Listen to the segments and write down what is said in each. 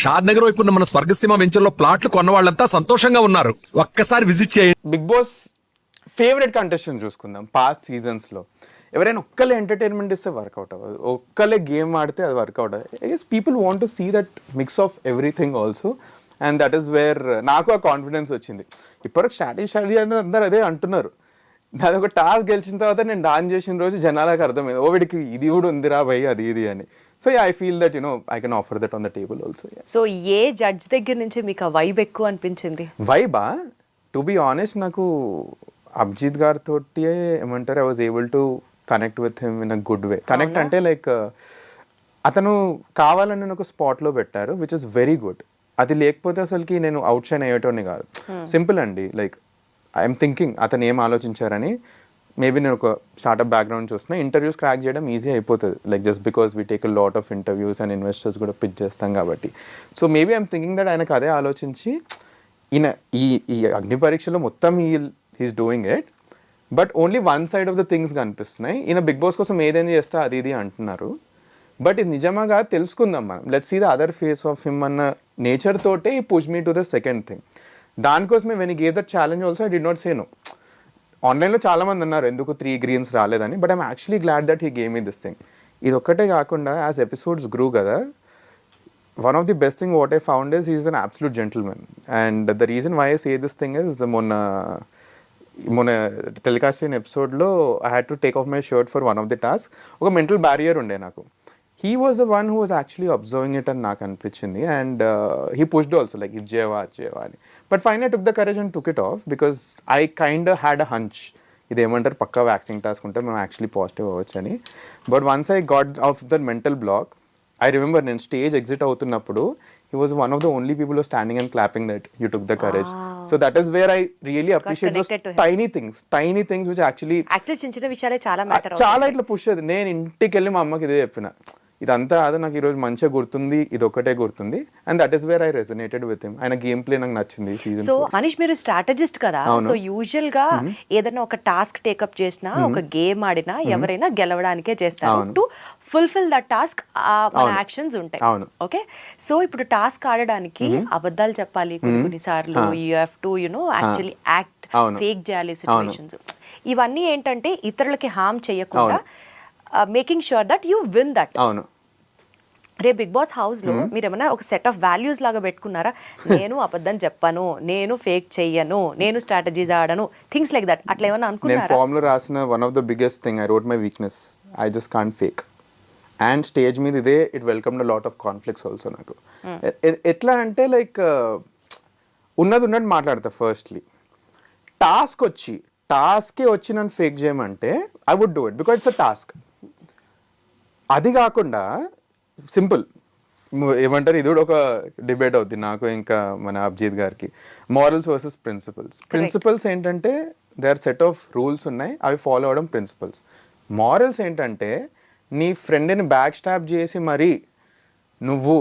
షాద్ నగర్ వైపు ఉన్న మన స్వర్గసీమ వెంచర్లో ప్లాట్లు కొన్న వాళ్ళంతా సంతోషంగా ఉన్నారు. ఒక్కసారి విజిట్ చేయండి. బిగ్ బాస్ ఫేవరెట్ కంటెస్టెంట్ చూసుకుందాం పాస్ట్ సీజన్స్లో. ఎవరైనా ఒక్కలే ఎంటర్టైన్మెంట్ ఇస్తే వర్కౌట్ అవ్వదు, ఒక్కలే గేమ్ ఆడితే అది వర్కౌట్ అవ్వదు. I guess people want to see that mix of everything also, and that is where నాకు ఆ కాన్ఫిడెన్స్ వచ్చింది. ఇప్పటికి స్ట్రాటజీ అనేది అందరూ అదే అంటున్నారు. నాది ఒక టాస్క్ గెలిచిన తర్వాత నేను డాన్స్ చేసిన రోజు జనాలకు అర్థమైంది, ఓ వీడికి ఇది కూడా ఉందిరా భయ్ అది ఇది అని. So I feel that I can offer that on the table also. So A judge దగ్గర నుంచి మీకు ఆ వైబ్ ఎక్కువ అనిపించింది? వైబా, టు బి ఆనెస్ట్ నాకు అభిజిత్ గారితో ఏమంటారు, I was able to connect with him in a good way. Connect అంటే లైక్ అతను కావాలని నేను ఒక స్పాట్లో పెట్టారు, విచ్ ఇస్ వెరీ గుడ్. అది లేకపోతే అసలుకి నేను అవుట్ షైన్ అయ్యేటోని కాదు. సింపుల్ అండి, లైక్ ఐఎమ్ థింకింగ్ అతను ఏం ఆలోచించారని. మేబీ నేను ఒక స్టార్ట్అప్ బ్యాక్గ్రౌండ్ చూస్తున్నా, ఇంటర్వ్యూస్ క్రాక్ చేయడం ఈజీ అయిపోతుంది, like just because we take a lot of interviews and investors కూడా పిచ్ చేస్తాం కాబట్టి. So maybe I'm thinking that ఆయనకు అదే ఆలోచించి ఈయన ఈ అగ్ని పరీక్షలో మొత్తం he is doing it, but only one side of the things కనిపిస్తున్నాయి. ఈయన బిగ్ బాస్ కోసం ఏదైనా చేస్తే అది ఇది అంటున్నారు, బట్ ఇది నిజమాగా తెలుసుకుందాం మనం. Let's see the other face of him అన్న నేచర్ తోటే he push me to the second thing. దానికోసమే when he gave that challenge also I did not say no. ఆన్లైన్లో చాలామంది అన్నారు ఎందుకు 3 greens రాలేదని, but I'm actually glad that he gave me this thing. ఇది ఒక్కటే కాకుండా యాజ్ ఎపిసోడ్స్ గ్రూ కదా, one of the best thing what I found is is an absolute gentlemen. And the reason why I say this thing is మొన్న telecast అయిన ఎపిసోడ్లో I had to take off my shirt for one of the task. ఒక mental barrier ఉండే నాకు. He was the one who was actually observing it అని నాకు అనిపించింది. And he pushed also like ఇది చేయవా అని. But fine I took the courage and took it off because I kind had a hunch, ఇది ఏమంటారు పక్కా వ్యాక్సింగ్ టాస్క్ ఉంటే మనం యాక్చువల్లీ పాజిటివ్ అవ్వచ్చు అని. But once I got of the mental block, I remember నేను స్టేజ్ ఎగ్జిట్ అవుతున్నప్పుడు he was one of the only people who was standing and clapping that you took the courage. So that is where I really appreciate those tiny things which actually చిన్న విషయాలే చాలా matter అవుతాయి. చాలా ఇట్లా push అయ్యింది. నేను ఇంటికి వెళ్ళి మా అమ్మకి ఇదే చెప్పిన, ఇదంతా అదే నాకు ఈరోజు మంచిగా గుర్తుంది, ఇది ఒకటే గుర్తుంది. And that is where I resonated with him. ఆయన గేమ్ ప్లే నాకు నచ్చింది సీజన్. సో మనీష్ మీరు స్ట్రాటజిస్ట్ కదా, సో యూజువల్ గా ఏదైనా ఒక టాస్క్ టేకప్ చేసినా ఒక గేమ్ ఆడినా ఎవరైనా గెలవడానికే చేస్తారు, టు ఫుల్ఫిల్ ద టాస్క్ మన యాక్షన్స్ ఉంటాయి. ఓకే, సో ఇప్పుడు టాస్క్ ఆడడానికి అబద్ధాలు చెప్పాలి కొన్నిసార్లు, you have to actually act, fake చేయాలి సిచ్యువేషన్స్. ఇవన్నీ ఏంటంటే ఇతరులకి హార్మ్ చేయకుండా making sure that you win that. అవును, రే బిగ్ బాస్ హౌస్ లో మీరు ఏమైనా ఒక సెట్ ఆఫ్ వాల్యూస్ లాగా పెట్టుకున్నారా? నేను అబద్ధం చెప్పను, నేను ఫేక్ చెయ్యను, నేను స్ట్రాటజీస్ ఆడను, థింగ్స్ లైక్ దట్, అట్లా ఏమైనా అనుకున్నారా? నేను ఫామ్ లో రాసిన one of the biggest thing I wrote my weakness, I just can't fake. And stage మీద ఇదే it welcome the lot of conflicts also. నాకు ఎట్లా అంటే లైక్ ఉన్నది ఉన్నట్టు మాట్లాడతా. ఫస్ట్లీ టాస్కే వచ్చి నన్ను ఫేక్ చేయమంటే I would do it because it's a task. అది కాకుండా సింపుల్ ఏమంటారు, ఇది కూడా ఒక డిబేట్ అవుతుంది నాకు ఇంకా మన అభిజిత్ గారికి. మారల్స్ వర్సెస్ ప్రిన్సిపల్స్ ఏంటంటే they are set of rules ఉన్నాయి, అవి ఫాలో అవడం ప్రిన్సిపల్స్. మారల్స్ ఏంటంటే నీ ఫ్రెండ్ని బ్యాక్ స్టాప్ చేసి మరీ నువ్వు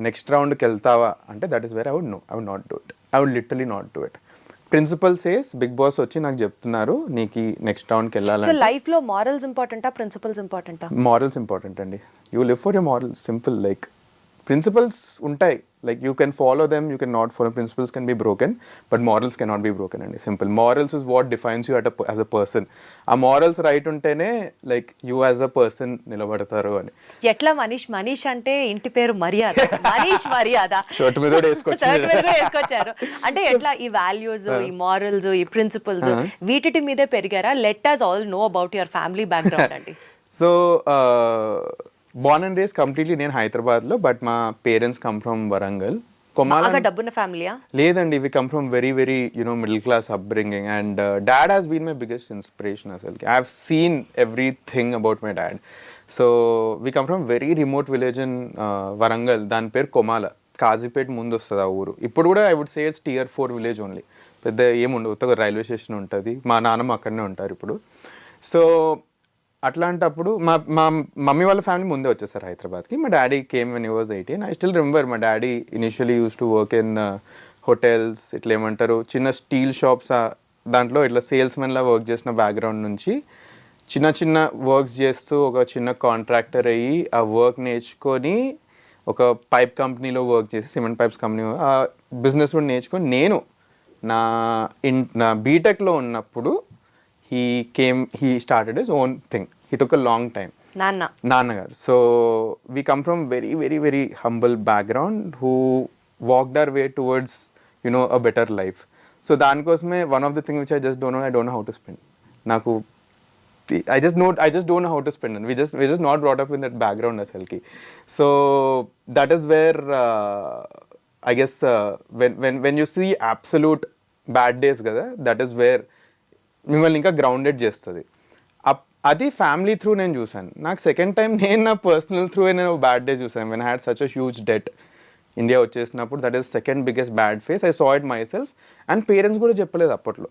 నెక్స్ట్ రౌండ్కి వెళ్తావా అంటే that is where I would not do it. I would literally not do it. Principle says Bigg Boss వచ్చి నాకు చెప్తున్నారు నీకు నెక్స్ట్ రౌండ్కి వెళ్ళాలి. లైఫ్ లో మారల్స్ ఇంపార్టెంటా ప్రిన్సిపల్స్ ఇంపార్టెంటా? మారల్స్ ఇంపార్టెంట్ అండి. You live for your morals, simple. Like principles ఉంటాయి, like you can follow them, you can not follow. Principles can be broken but morals can not be broken అండి, simple. Morals is what defines you as a person. ఆ morals right ఉంటేనే like you as a person నిలబడతారు అని. ఎట్లా మనీష్ అంటే ఇంటి పేరు మర్యాద, మనీష్ మర్యాద షర్ట్ మీద వేసుకొచ్చారు అంటే ఎట్లా ఈ వాల్యూస్, ఈ మారల్స్, ఈ ప్రిన్సిపల్స్ వీటి మీదే పెరిగారా? Let us all know about your family background అండి. So born and raised completely నేను హైదరాబాద్లో, బట్ మా పేరెంట్స్ కమ్ ఫ్రమ్ వరంగల్. డబ్బున్న ఫ్యామిలీయా? లేదండి, we come from very very middle class upbringing. And dad has been my biggest inspiration. అసలుకి I have seen everything about my dad. So we come from very remote village in Warangal, దాని పేరు కొమాల, కాజీపేట ముందు వస్తుంది ఆ ఊరు. ఇప్పుడు కూడా I would say it's Tier 4 village only, పెద్ద ఏముండదు, ఒక రైల్వే స్టేషన్ ఉంటుంది. మా నాన్నమ్మ అక్కడనే ఉంటారు ఇప్పుడు. సో అట్లాంటప్పుడు మా మమ్మీ వాళ్ళ ఫ్యామిలీ ముందే వచ్చేసారు హైదరాబాద్కి. మా daddy came when he was 18. I still remember మా daddy initially use to work in hotels, ఇట్లా ఏమంటారు చిన్న స్టీల్ షాప్స్, దాంట్లో ఇట్లా సేల్స్మెన్లా వర్క్ చేసిన బ్యాక్గ్రౌండ్ నుంచి చిన్న వర్క్స్ చేస్తూ ఒక చిన్న కాంట్రాక్టర్ అయ్యి ఆ వర్క్ నేర్చుకొని ఒక పైప్ కంపెనీలో వర్క్ చేసి, సిమెంట్ పైప్స్ కంపెనీ, ఆ బిజినెస్ కూడా నేర్చుకొని నేను నా బీటెక్లో ఉన్నప్పుడు he started his own thing. He took a long time. నాన్నగారు. So we come from very very very humble background who walked our way towards a better life. So దానికోసమే one of the thing which I don't know how to spend. నాకు I just don't know how to spend, and we're just not brought up in that background asalki. So that is where I guess when you see absolute bad days kada, that is where మిమ్మల్ని ఇంకా grounded చేస్తుంది. అది family through నేను చూసాను. నాకు second time నేను నా personal through నేను బ్యాడ్ డే చూసాను. When I had such a huge debt India వచ్చేసినప్పుడు, that is second biggest bad phase. I saw it myself. And parents కూడా చెప్పలేదు అప్పట్లో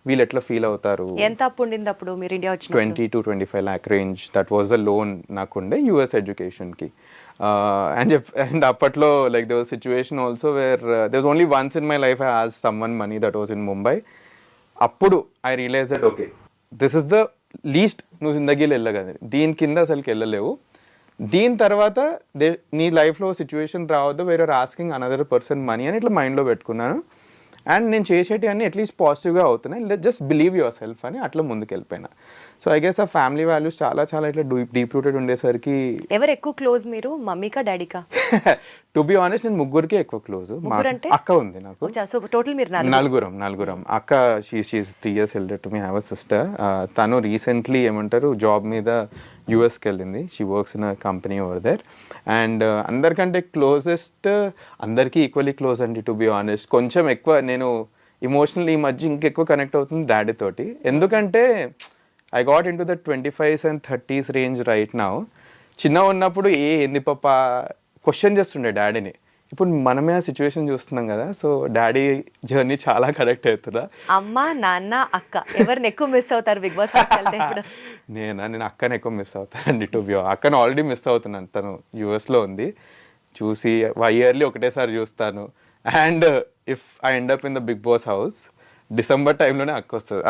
వీళ్ళు ఎట్లా ఫీల్ అవుతారు. ఎంత అప్పు ఉండింది అప్పుడు మీరు ఇండియా వచ్చిన? 20 to 25 lakh range. That was the loan నాకుండే యూఎస్ ఎడ్యుకేషన్కి. అండ్ అప్పట్లో like they was situation also where they was only once in my life I asked someone money, that was in Mumbai. అప్పుడు I realise that okay, this is the least నువ్వు జిందగీలో వెళ్ళగలదు, దీని కింద అసలుకి వెళ్ళలేవు. దీని తర్వాత నీ లైఫ్లో సిచ్యువేషన్ రావద్దు వేరే ఆస్కింగ్ అనదర్ పర్సన్ మనీ అని ఇట్లా మైండ్లో పెట్టుకున్నాను. అండ్ నేను చేసేటి అన్నీ అట్లీస్ట్ పాజిటివ్గా అవుతున్నాయి, జస్ట్ బిలీవ్ యువర్ సెల్ఫ్ అని అట్లా ముందుకు వెళ్ళిపోయినా. సో ఐ గెస్ ఆ ఫ్యామిలీ వాల్యూస్ చాలా చాలా ఇట్లా డీప్ రూటెడ్ ఉండేసరికి. ఎవరు ఎక్కువ క్లోజ్ మీరు, మమ్మీకా డాడీకా? టు బి ఆనెస్ట్ నేను ముగ్గురికి ఎక్కువ క్లోజ్. అక్క ఉంది నాకు. సో టోటల్ మీరు నలుగురం. అక్క she is 3 years elder to me. I have a sister. తను రీసెంట్లీ ఏమంటారు జాబ్ మీద యూఎస్కి వెళ్ళింది. She works in a company over there. And అందరికంటే క్లోజెస్ట్, అందరికీ ఈక్వల్లీ క్లోజ్ అండి టు బి ఆనెస్ట్. కొంచెం ఎక్కువ నేను ఇమోషనల్ ఈ మధ్య ఇంకెక్కువ కనెక్ట్ అవుతుంది డాడీ తోటి. ఎందుకంటే I got into the 25s and 30s range right now. చిన్న ఉన్నప్పుడు ఏంది పాప క్వశ్చన్ చేస్తుండే డాడీని. ఇప్పుడు మనమే ఆ సిచ్యువేషన్ చూస్తున్నాం కదా. సో డాడీ జర్నీ చాలా కనెక్ట్ అవుతుందా. అమ్మ, నాన్న, అక్క ఎవరిని ఎక్కువ మిస్ అవుతారు బిగ్ బాస్? నేను అక్కని ఎక్కువ మిస్ అవుతానండి టు బి. అక్కను ఆల్రెడీ మిస్ అవుతున్నాను. తను యూఎస్లో ఉంది. చూసి ఇయర్లీ ఒకటేసారి చూస్తాను. And if I end up in the big boss house, December టైంలోనే అక్క వస్తుంది.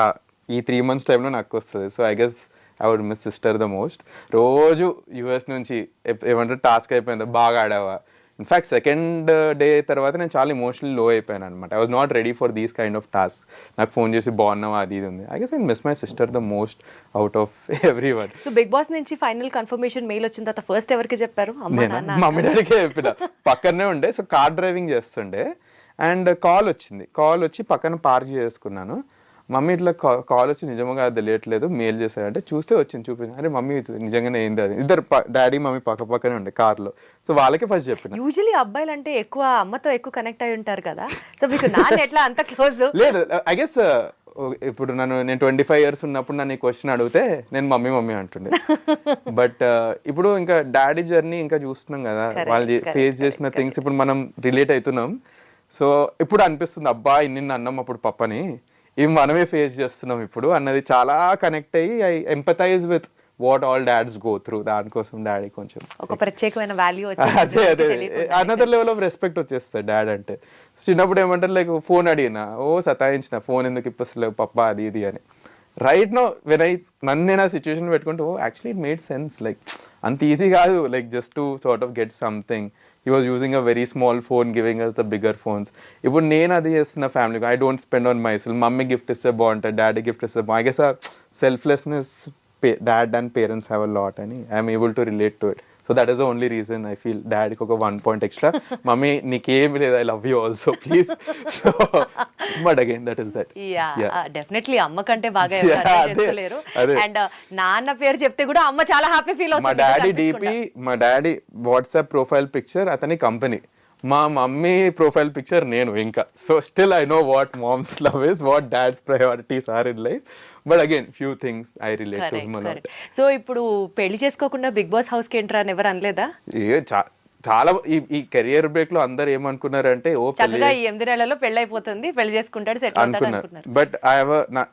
ఈ 3 months టైంలో నాకు వస్తుంది. So I guess I would miss sister the most. రోజు యూఎస్ నుంచి ఏమంటారు టాస్క్ అయిపోయింది, బాగా ఆడావా. ఇన్ఫ్యాక్ట్ సెకండ్ డే తర్వాత నేను చాలా ఇమోషనల్ లో అయిపోయాను అనమాట. I was not ready for these kind of task. నాకు ఫోన్ చేసి బాగున్నావా అది ఇది ఉంది. I guess I miss my sister the most out of every one. So big boss నుంచి ఫైనల్ కన్ఫర్మేషన్ మెయిల్ వచ్చిన తర్వాత ఫస్ట్ ఎవరికి చెప్పారు? మమ్మీ డాడీకే చెప్పిన. పక్కనే ఉండే, సో కార్ డ్రైవింగ్ చేస్తుండే. అండ్ కాల్ వచ్చి పక్కన పార్క్ చేసుకున్నాను. మమ్మీ ఇట్లా కాల్ వచ్చి నిజంగా అది తెలియట్లేదు, మెయిల్ చేశారంటే చూస్తే వచ్చింది, చూపించింది. అరే మమ్మీ నిజంగానే ఏంది అది. ఇద్దరు డాడీ మమ్మీ పక్కనే ఉండే కార్లో. సో వాళ్ళకే ఫస్ట్ చెప్పిన. యూజువల్లీ అబ్బాయిలు అంటే ఎక్కువ అమ్మతో ఎక్కువ కనెక్ట్ అయి ఉంటారు కదా. సో మీకు నాన్న ఎట్లా అంత క్లోజ్? లేదు, ఐ గెస్ ఇప్పుడు నేను 25 years ఉన్నప్పుడు నన్ను ఈ క్వశ్చన్ అడిగితే నేను మమ్మీ అంటుండే. బట్ ఇప్పుడు ఇంకా డాడీ జర్నీ ఇంకా చూస్తున్నాం కదా, వాళ్ళు ఫేస్ చేసిన థింగ్స్ ఇప్పుడు మనం రిలేట్ అవుతున్నాం. సో ఇప్పుడు అనిపిస్తుంది అబ్బా ఇన్ని అన్నం అప్పుడు పప్పని, ఇవి మనమే ఫేస్ చేస్తున్నాం ఇప్పుడు అన్నది చాలా కనెక్ట్ అయ్యి I empathize with what all dads go through. దానికోసం డాడీ కొంచెం ఒక ప్రత్యేకమైన వాల్యూ అదే అనదర్ లెవెల్ ఆఫ్ రెస్పెక్ట్ వచ్చేస్తుంది డాడ్ అంటే. చిన్నప్పుడు ఏమంటారు లైక్ ఫోన్ అడిగినా సతాయించిన, ఫోన్ ఎందుకు ఇప్పిస్తలేవు పప్ప అది ఇది అని. రైట్ నో వెన్ నన్ను నేను ఆ సిచ్యువేషన్ పెట్టుకుంటే actually it made sense. Like అంత ఈజీ కాదు, like just to sort of get something. He was using a very small phone, giving us the bigger phones. ఇప్పుడు నేను అది చేస్తున్న ఫ్యామిలీకి I don't spend on myself. Mummy gift ఇస్తే బాగుంటుంది, daddy gift ఇస్తే బాగుంటుంది. ఐ గెస్ ఆ selflessness dad and parents have a lot అని I'm able to relate to it. So that is the only reason I feel డాడీకి ఒక 1 point extra. Mummy నీకేమి లేదు, I love you also please. So but again that is that. Definitely అమ్మ కంటే బాగా చేస్తలేరు. And నాన్న పేరు చెప్తే కూడా అమ్మ చాలా హ్యాపీ ఫీల్ అవుతుంది. మా డాడీ డీపీ, మా డాడీ వాట్సాప్ ప్రొఫైల్ పిక్చర్ అతని కంపెనీ, మా మమ్మీ ప్రొఫైల్ పిక్చర్ నేను ఇంకా. So still I know what moms love is, what dads priorities are in life. But again few things I relate to him a lot. So ఇప్పుడు పెళ్లి చేసుకోకుండా big boss house కి enter అని ఎవరు అనలేదా? చాలా ఈ కెరియర్ బ్రేక్ లో అందరు ఏమనుకున్నారంటే ఓ చక్కగా ఈ 8 నెలల్లో పెళ్లి అయిపోతుంది, పెళ్లి చేసుకుంటాడు, సెటిల్ అవుతాడు అనుకున్నారు. బట్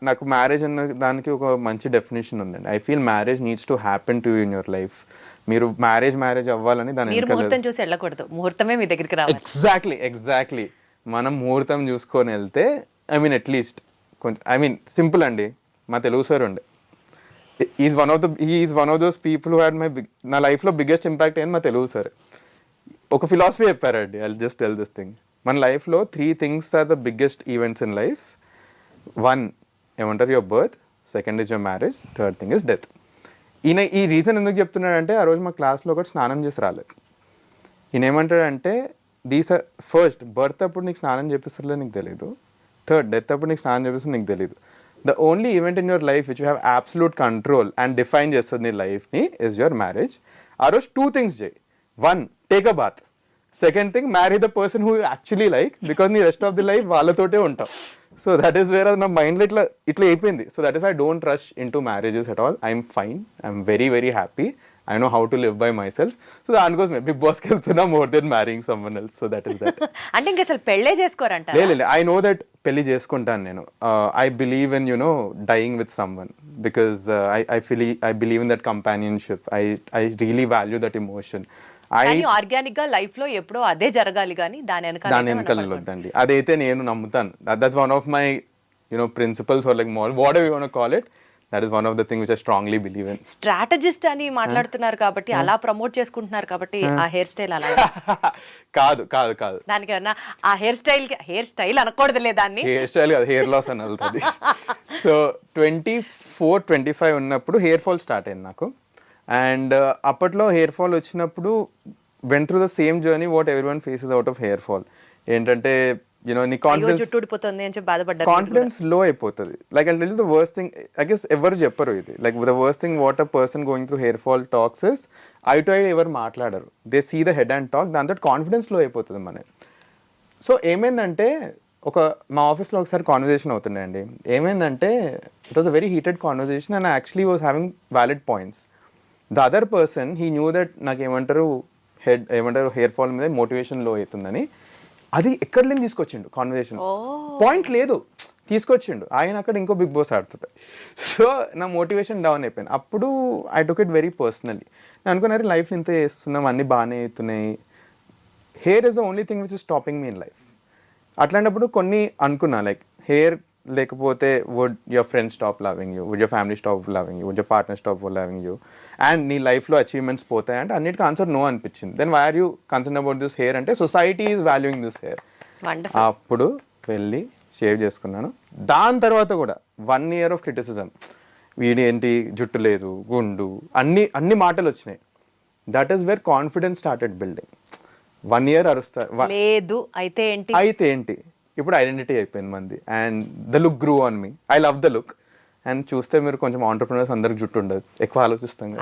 నాకు మ్యారేజ్ అన్న దానికి ఒక మంచి డెఫినేషన్ ఉందండి. I feel marriage needs to happen to in your life. మీరు మ్యారేజ్ అవ్వాలని దాని ముహూర్తం చూసి వెళ్ళకూడదు, ముహూర్తమే మీ దగ్గరికి రావాలి. ఎగ్జాక్ట్లీ మనం ముహూర్తం చూసుకొని వెళ్తే ఐ మీన్ అట్లీస్ట్ కొంచెం ఐ మీన్ సింపుల్ అండి. మా తెలుగు సార్ ఉండే, is one of those people who had నా లైఫ్లో బిగ్గెస్ట్ ఇంపాక్ట్ అయింది మా తెలుగు సార్. ఒక ఫిలాసఫీ చెప్పారండి, I just tell this thing. మన లైఫ్లో 3 things are the biggest events in life. 1 ఏమంటారు, your birth. 2 is your marriage. 3rd thing is death. ఈయన ఈ రీజన్ ఎందుకు చెప్తున్నాడంటే, ఆ రోజు మా క్లాస్లో ఒకటి స్నానం చేసి రాలేదు. ఈయన ఏమంటాడంటే, ఫస్ట్ బర్త్ అప్పుడు నీకు స్నానం చేపిస్తలే నీకు తెలియదు, 3rd డెత్ అప్పుడు నీకు స్నానం చేపిస్తుంది నీకు తెలియదు. The only event in your life which you have absolute control and define చేస్తుంది నీ లైఫ్ని ఇస్ యువర్ మ్యారేజ్. ఆ రోజు 2 things చేయి. 1, take a bath. 2nd thing, marry the person who actually like, because నీ రెస్ట్ ఆఫ్ ది లైఫ్ వాళ్ళతోటే ఉంటావు. So that is wear నా మైండ్లో ఇట్లా అయిపోయింది. So that is I don't rush in to marriages at all. I'm fine, I'm very very happy. I know how to live by myself. So దానికోసం big బాస్కి వెళ్తున్నా more than మ్యారింగ్ someone else. So that is that. అంటే ఇంకా అసలు పెళ్ళే చేసుకోరంట? లేదు, I know that పెళ్లి చేసుకుంటాను నేను. I believe in dying with someone because I believe in that companionship. I really value that emotion. Organic గా లైఫ్ లో ఎప్పుడో అదే జరగాలి కానీ దాని వెనకాల వద్దండి. అదైతే నేను నమ్ముతాను. That's one of my principles are like whatever you want to call it. That is one of the things which I strongly believe in. Strategist అని మాట్లాడుతున్నారు కాబట్టి, అలా ప్రమోట్ చేసుకుంటున్నారు కాబట్టి ఆ హెయిర్ స్టైల్ అలా కాదు. దానికన్నా ఆ హెయిర్ స్టైల్ అనకూడదులే, దాన్ని హెయిర్ స్టైల్ కాదు, హెయిర్ లాస్ అని వెళ్తుంది. సో 24-25 ఉన్నప్పుడు హెయిర్ ఫాల్ స్టార్ట్ అయింది నాకు. అండ్ అప్పట్లో హెయిర్ ఫాల్ వచ్చినప్పుడు went through the same journey what everyone faces out of hair fall. ఏంటంటే నీ కాన్ఫిడెన్స్ లో అయిపోతుంది. Like I tell you the worst thing, I guess ఎవరు చెప్పరు ఇది. Like the worst thing what a person going through hair fall talks is eye to eye ఎవరు మాట్లాడరు. They see the head and talk. దాంతో confidence low అయిపోతుంది మనది. So ఏమైందంటే, మా ఆఫీస్లో ఒకసారి కాన్వర్జేషన్ అవుతుండే అండి. ఏమైందంటే, it was a very heated conversation and actually was having valid points. The other person he knew that నాకు హెయిర్ ఫాల్ మీద మోటివేషన్ లో అవుతుందని. అది ఎక్కడి నుంచి తీసుకొచ్చిండు కాన్వర్జేషన్, పాయింట్ లేదు, తీసుకొచ్చిండు. ఆయన అక్కడ ఇంకో బిగ్ బాస్ ఆడుతుంటాడు. సో నా మోటివేషన్ డౌన్ అయిపోయింది. అప్పుడు I took it very personally. నేను అనుకున్నారు లైఫ్లో ఇంత చేస్తున్నాం, అన్నీ బాగానే అవుతున్నాయి, hair is the only thing which is stopping me in life. అట్లాంటప్పుడు కొన్ని అనుకున్నా, లైక్ హెయిర్ లేకపోతే would your friends stop loving you, would your family stop loving you, would your partner stop loving you, and నీ లైఫ్లో achievements పోతాయి అంటే అన్నిటికీ answer no అనిపించింది. Then why are you concern about this hair అంటే society is valuing this hair. అప్పుడు వెళ్ళి shave చేసుకున్నాను. దాని తర్వాత కూడా 1 year ఆఫ్ క్రిటిసిజం. వీడి ఏంటి జుట్టు లేదు, గుండు, అన్ని మాటలు వచ్చినాయి. That is wear confidence started building. 1 year అరుస్తారు, లేదు అయితే ఏంటి, ఇప్పుడు ఐడెంటిటీ అయిపోయింది మంది. And the look గ్రూ on me. I love the look. And చూస్తే మీరు కొంచెం ఆంటర్ప్రినర్స్ అందరికి జుట్టు ఉండదు, ఎక్కువ ఆలోచిస్తాం కదా.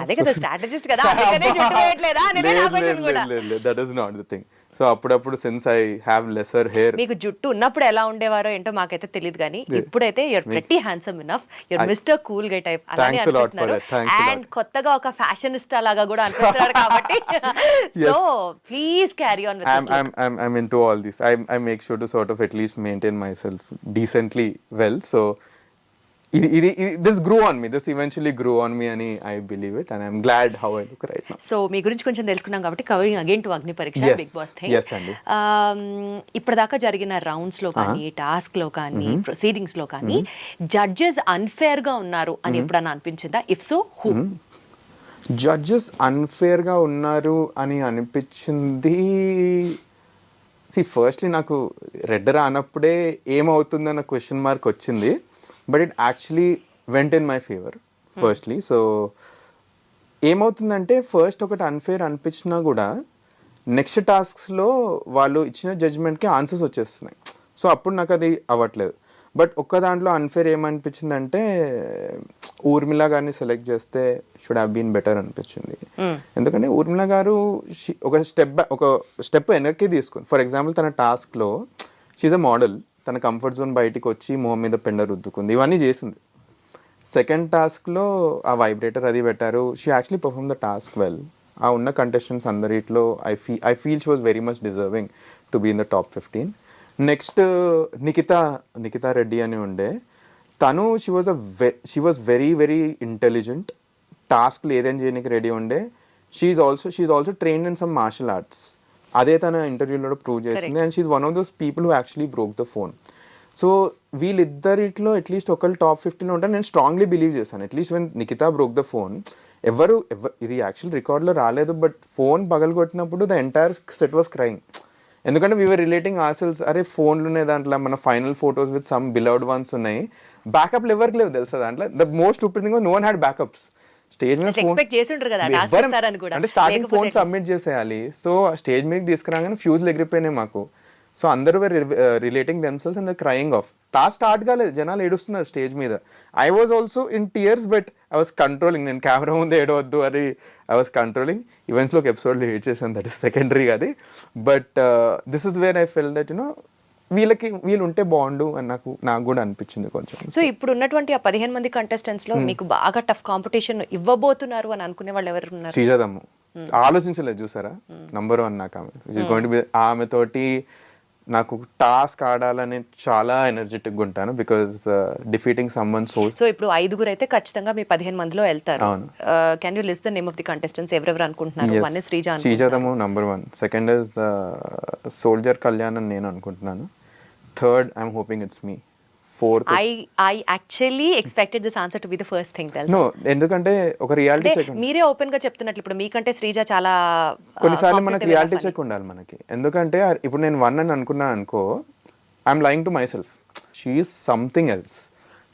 That is not the thing. So అప్పుడప్పుడు since I have lesser hair. మీకు జుట్టు ఉన్నప్పుడు ఎలా ఉండేవారో ఏంటో మాకైతే తెలియదు, కానీ ఇప్పుడైతే you're pretty handsome enough, you're mister cool guy type అలానే అనిపిస్తున్నారు. అండ్ కొత్తగా ఒక ఫ్యాషనిస్టా లాగా కూడా అనిపిస్తున్నారు కాబట్టి so please carry on with I'm into all this. I make sure to sort of at least maintain myself decently well. So this grew on me. This eventually grew on me, and I believe it, and I'm glad how I look right now. So మీ గురించి కొంచెం తెలుసుకున్నాం కాబట్టి covering again to అగ్ని పరీక్ష, big boss thing. Yes అండి. ఇప్పటిదాకా జరిగిన రౌండ్స్ లో కానీ, టాస్క్ లో కానీ, ప్రొసీడింగ్స్ లో కానీ జడ్జెస్ అన్ఫేర్ గా ఉన్నారు అని ఎప్పుడన్నా అనిపించిందా? If so who? Judges unfair గా ఉన్నారు అని అనిపించింది. ఫస్ట్లీ నాకు రెడ్ రానప్పుడే ఏమవుతుందన్న క్వశ్చన్ మార్క్ వచ్చింది. But it actually went in my favour firstly. So ఏమవుతుందంటే, ఫస్ట్ ఒకటి అన్ఫేర్ అనిపించినా కూడా నెక్స్ట్ టాస్క్స్లో వాళ్ళు ఇచ్చిన జడ్జ్మెంట్కి ఆన్సర్స్ వచ్చేస్తున్నాయి. సో అప్పుడు నాకు అది అవ్వట్లేదు. బట్ ఒక్క దాంట్లో అన్ఫేర్ ఏమనిపించిందంటే, ఊర్మిళ గారిని సెలెక్ట్ చేస్తే షుడ్ హ్యావ్ బీన్ బెటర్ అనిపించింది. ఎందుకంటే ఊర్మిళ గారు ఒక స్టెప్ వెనక్కి తీసుకుని, ఫర్ ఎగ్జాంపుల్ తన టాస్క్లో షీఈ్ అ మోడల్, తన కంఫర్ట్ జోన్ బయటికి వచ్చి మొహం మీద పెండ రుద్దుకుంది, ఇవన్నీ చేసింది. సెకండ్ టాస్క్లో ఆ వైబ్రేటర్ అది పెట్టారు. She actually perform the task well. ఆ ఉన్న కంటెస్టెంట్స్ అందరిలో I feel she was very much deserving to be in the top 15. Next Nikhita Reddy అని ఉండే, తను she was very very intelligent. టాస్క్లు ఏదైనా చేయడానికి రెడీ ఉండే. She also trained in some martial arts. అదే తన ఇంటర్వ్యూలో ప్రూవ్ చేసింది. And she one of those people who actually broke the phone. So వీళ్ళిద్దరిట్లో అట్లీస్ట్ ఒకళ్ళు టాప్ 15లో ఉంటారు నేను స్ట్రాంగ్లీ బిలీవ్ చేశాను. At least when Nikhita broke the phone, ఇది యాక్చువల్ రికార్డ్లో రాలేదు, బట్ ఫోన్ పగలగొట్టినప్పుడు the entire set was crying. ఎందుకంటే వీఆర్ రిలేటింగ్ ఆర్సెల్స్, అరే ఫోన్లునే దాంట్లో మన final photos with some beloved ones ఉన్నాయి, బ్యాకప్లు ఎవరికి లేవు తెలుసా దాంట్లో. The most stupid thing no one had backups. Stage మీద ఫోన్ అంటే స్టార్టింగ్ ఫోన్ సబ్మిట్ చేసేయాలి. సో స్టేజ్ మీద తీసుకురాగానే ఫ్యూజ్లు ఎగిరిపోయినాయి మాకు. సో అందరూ relating themselves and crying of. Task start కాలేదు, జనాలు ఏడుస్తున్నారు స్టేజ్ మీద. I was also in tears, but I was controlling. నేను కెమెరా ముందు ఏడవద్దు అని ఐ వాజ్ కంట్రోలింగ్. ఈవెంట్స్లో ఒక ఎపిసోడ్లో ఏడ్ చేశాను, దట్ ఈస్ సెకండరీ అది. But this is where I felt that వీళ్ళు ఉంటే బాగుండు అని నాకు కూడా అనిపించింది కొంచెం. సో ఇప్పుడు ఉన్నటువంటి ఆ 15 మంది కంటెస్టెంట్స్ లో మీకు బాగా టఫ్ కాంపిటీషన్ ఇవ్వబోతున్నారు అని అనుకునే వాళ్ళు ఎవరు ఉన్నారు? శ్రీజాదమ్ము ఆలోచించలేదు చూసారా, నంబర్ 1 నాకు ఆమె. ఆమె తోటి నాకు టాస్క్ ఆడాలని చాలా ఎనర్జెటిక్గా ఉంటాను, because defeating someone soul. So ఇప్పుడు 5 అయితే ఖచ్చితంగా మీ 15 మందిలో వెళ్తారు. Can you list the name of the contestants ఎవరెవరు అనుకుంటున్నారు? వన్ ఇస్ శ్రీజాదము number 1, second is soldier Kalyan అని నేను అనుకుంటున్నాను, third I'm hoping it's me, fourth I actually expected this answer to be the first thing. No, ఎందుకంటే ఒక reality check. మీరే open గా చెప్తున్నట్లు ఇప్పుడు మీకంటే శ్రీజ చాలా కొన్నిసార్లు మనకి రియాలిటీ చెక్ ఉండాలి మనకి. ఎందుకంటే ఇప్పుడు నేను 1 అని అనుకున్నాను అనుకో, I'm lying to myself. She is something else.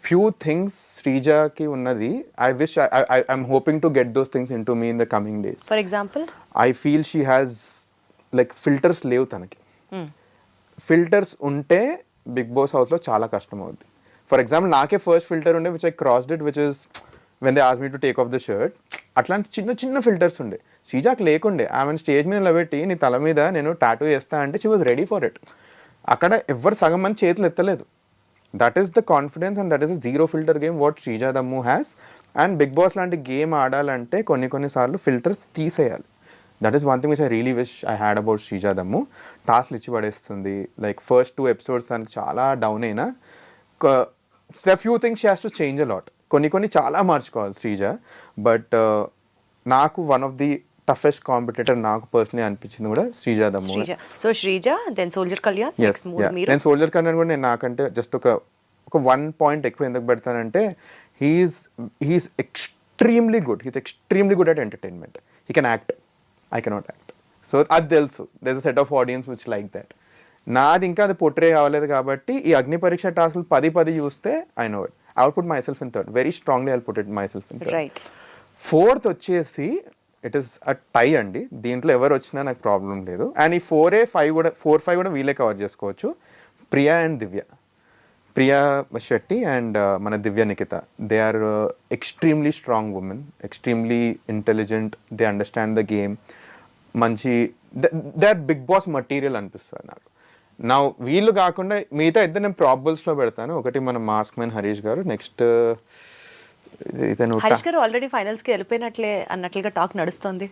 Few things శ్రీజకి ఉన్నది, I wish I'm hoping to get those things into me in the coming days. For example I feel she has like filters లేవు తనకి. Filters ఉంటే big boss హౌస్లో చాలా కష్టం అవుద్ది. For example నాకే ఫస్ట్ ఫిల్టర్ ఉండే which I crossed it, which is when they ask me to take of the shirt. అట్లాంటి చిన్న చిన్న ఫిల్టర్స్ ఉండే. శ్రీజాకి లేకుండే. ఆమెను స్టేజ్ మీద నిలబెట్టి నీ తల మీద నేను టాటూ చేస్తా అంటే she was ready for it. అక్కడ ఎవ్వరు సగం మంది చేతులు ఎత్తలేదు. That is the confidence and that is a zero filter game what Sreeja Dammu has. And Bigg Boss లాంటి గేమ్ ఆడాలంటే కొన్నిసార్లు ఫిల్టర్స్ తీసేయాలి. That is one thing which I really wish I had about Sreeja Dammu. టాస్క్లు ఇచ్చి పడేస్తుంది. లైక్ ఫస్ట్ 2 ఎపిసోడ్స్ దానికి చాలా down అయినా, few things she has to change a lot. కొన్ని చాలా మార్చుకోవాలి శ్రీజ. బట్ నాకు one of the toughest competitor నాకు పర్సనలీ అనిపించింది కూడా Sreeja Dammu. So Sreeja, then soldier Kalyan. నేను సోల్జర్ కళ్యాణ్ కూడా నేను నాకంటే జస్ట్ ఒక 1 పాయింట్ ఎక్కువ ఎందుకు పెడతానంటే, he's extremely good. He's extremely good at entertainment. He can act, I cannot act. So అది తెలుసు. there's a set of audience which like that. నాది ఇంకా అది పోర్ట్రే కావలేదు కాబట్టి ఈ అగ్ని పరీక్ష టాస్క్లు 10 చూస్తే I know it. I would put myself in third. Very strongly I'll put it myself in third. Right. Fourth వచ్చేసి ఇట్ ఈస్ అ టై అండి. దీంట్లో ఎవరు వచ్చినా నాకు ప్రాబ్లం లేదు. అండ్ ఈ 4, 5 కూడా వీళ్ళే కవర్ చేసుకోవచ్చు. ప్రియా అండ్ దివ్య, ప్రియా శెట్టి అండ్ మన Divya Nikhita, they are extremely strong women, extremely intelligent, they understand the game. మంచి they are Bigg Boss material అనిపిస్తుంది నాకు. నా వీళ్ళు కాకుండా మిగతా ఇద్దరు నేను ప్రాబబుల్స్లో పెడతాను. ఒకటి మన మాస్క్ మ్యాన్ హరీష్ గారు, నెక్స్ట్ హరీష్ గారు ఆల్రెడీ ఫైనల్స్ కి వెళ్ళిపోయినట్లే అన్నట్లుగా టాక్ నడుస్తుంది.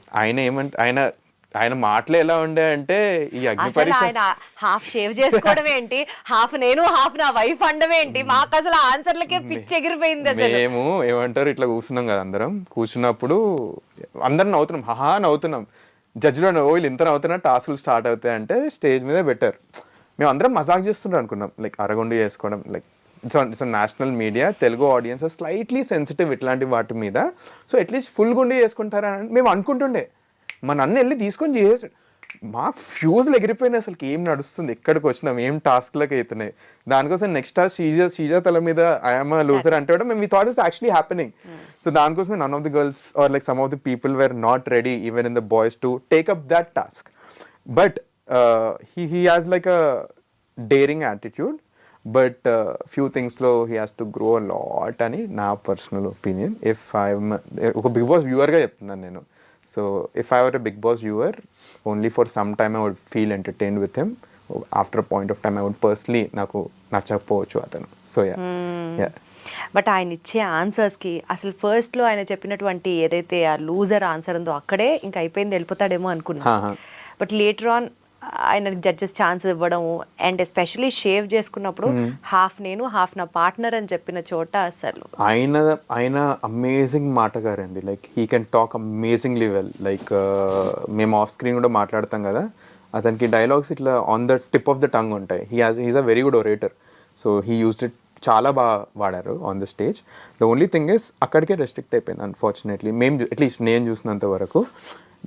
ఆయన మాటలు ఎలా ఉండే అంటే, ఈ అగ్ని పరీక్ష ఆయన హాఫ్ షేవ్ చేసుకోవడం ఏంటి, హాఫ్ నేను హాఫ్ నా వైఫ్ అనడం ఏంటి, మాకు అసలు ఆన్సర్లకే పిచ్చి ఎగిరిపోయింది. మేము ఏమంటారు ఇట్లా కూర్చున్నాం కదా, అందరం కూర్చున్నప్పుడు అందరం నవ్వుతున్నాం, నవ్వుతున్నాం. జడ్జిలో వీళ్ళు ఇంత నవ్వుతున్నా టాస్కులు స్టార్ట్ అవుతాయి అంటే స్టేజ్ మీద బెటర్. మేము అందరం మజాక్ చేస్తుంటాం అనుకున్నాం, లైక్ అరగొండి చేసుకోవడం. Like it's national media, Telugu audience slightly sensitive ఇట్లాంటి వాటి మీద. సో అట్లీస్ట్ ఫుల్ గుండి చేసుకుంటారా అని మేము అనుకుంటుండే. మన అన్న వెళ్ళి తీసుకొని చేసాడు. మాకు ఫ్యూజ్లు ఎగిరిపోయినాయి. అసలు ఏం నడుస్తుంది, ఎక్కడికి వచ్చినాం, ఏం టాస్క్లకు అవుతున్నాయి. దానికోసం నెక్స్ట్ టాస్క్ శ్రీజా తల మీద ఐఎమ్ లూజర్ అంటే కూడా మేము thought is actually happening. So దానికోసం none of the girls are like some of the people were not ready even in the boys to take up that task. But he has like a daring attitude, but few things lo he has to grow a lot ani na personal opinion. If I'm oka Bigg Boss viewer ga cheptunna nenu, so if I were a Bigg Boss viewer, only for some time I would feel entertained with him. After a point of time I would personally naku nachappochu atanu. So yeah. But ఆయన ఇచ్చే ఆన్సర్స్కి అసలు ఫస్ట్లో ఆయన చెప్పినటువంటి ఏదైతే ఆ loser answer ఉందో అక్కడే ఇంకా అయిపోయింది, వెళ్ళిపోతాడేమో అనుకున్నా. బట్ లేటర్ ఆన్ ఆయన జడ్జెస్ ఛాన్స్ ఇవ్వడము, అండ్ ఎస్పెషలీ షేవ్ చేసుకున్నప్పుడు హాఫ్ నేను హాఫ్ నా పార్ట్నర్ అని చెప్పిన చోట అసలు ఆయన అమేజింగ్ మాటగారండి. Like he can talk amazingly well. Like మేము ఆఫ్ స్క్రీన్ కూడా మాట్లాడతాం కదా, అతనికి డైలాగ్స్ ఇట్లా on the tip of the tongue ఉంటాయి. He's a very good orator. So he used it చాలా బాగా వాడారు on the stage. The only thing is అక్కడికే రెస్ట్రిక్ట్ అయిపోయింది అన్ఫార్చునేట్లీ. మేము అట్లీస్ట్ నేను చూసినంత వరకు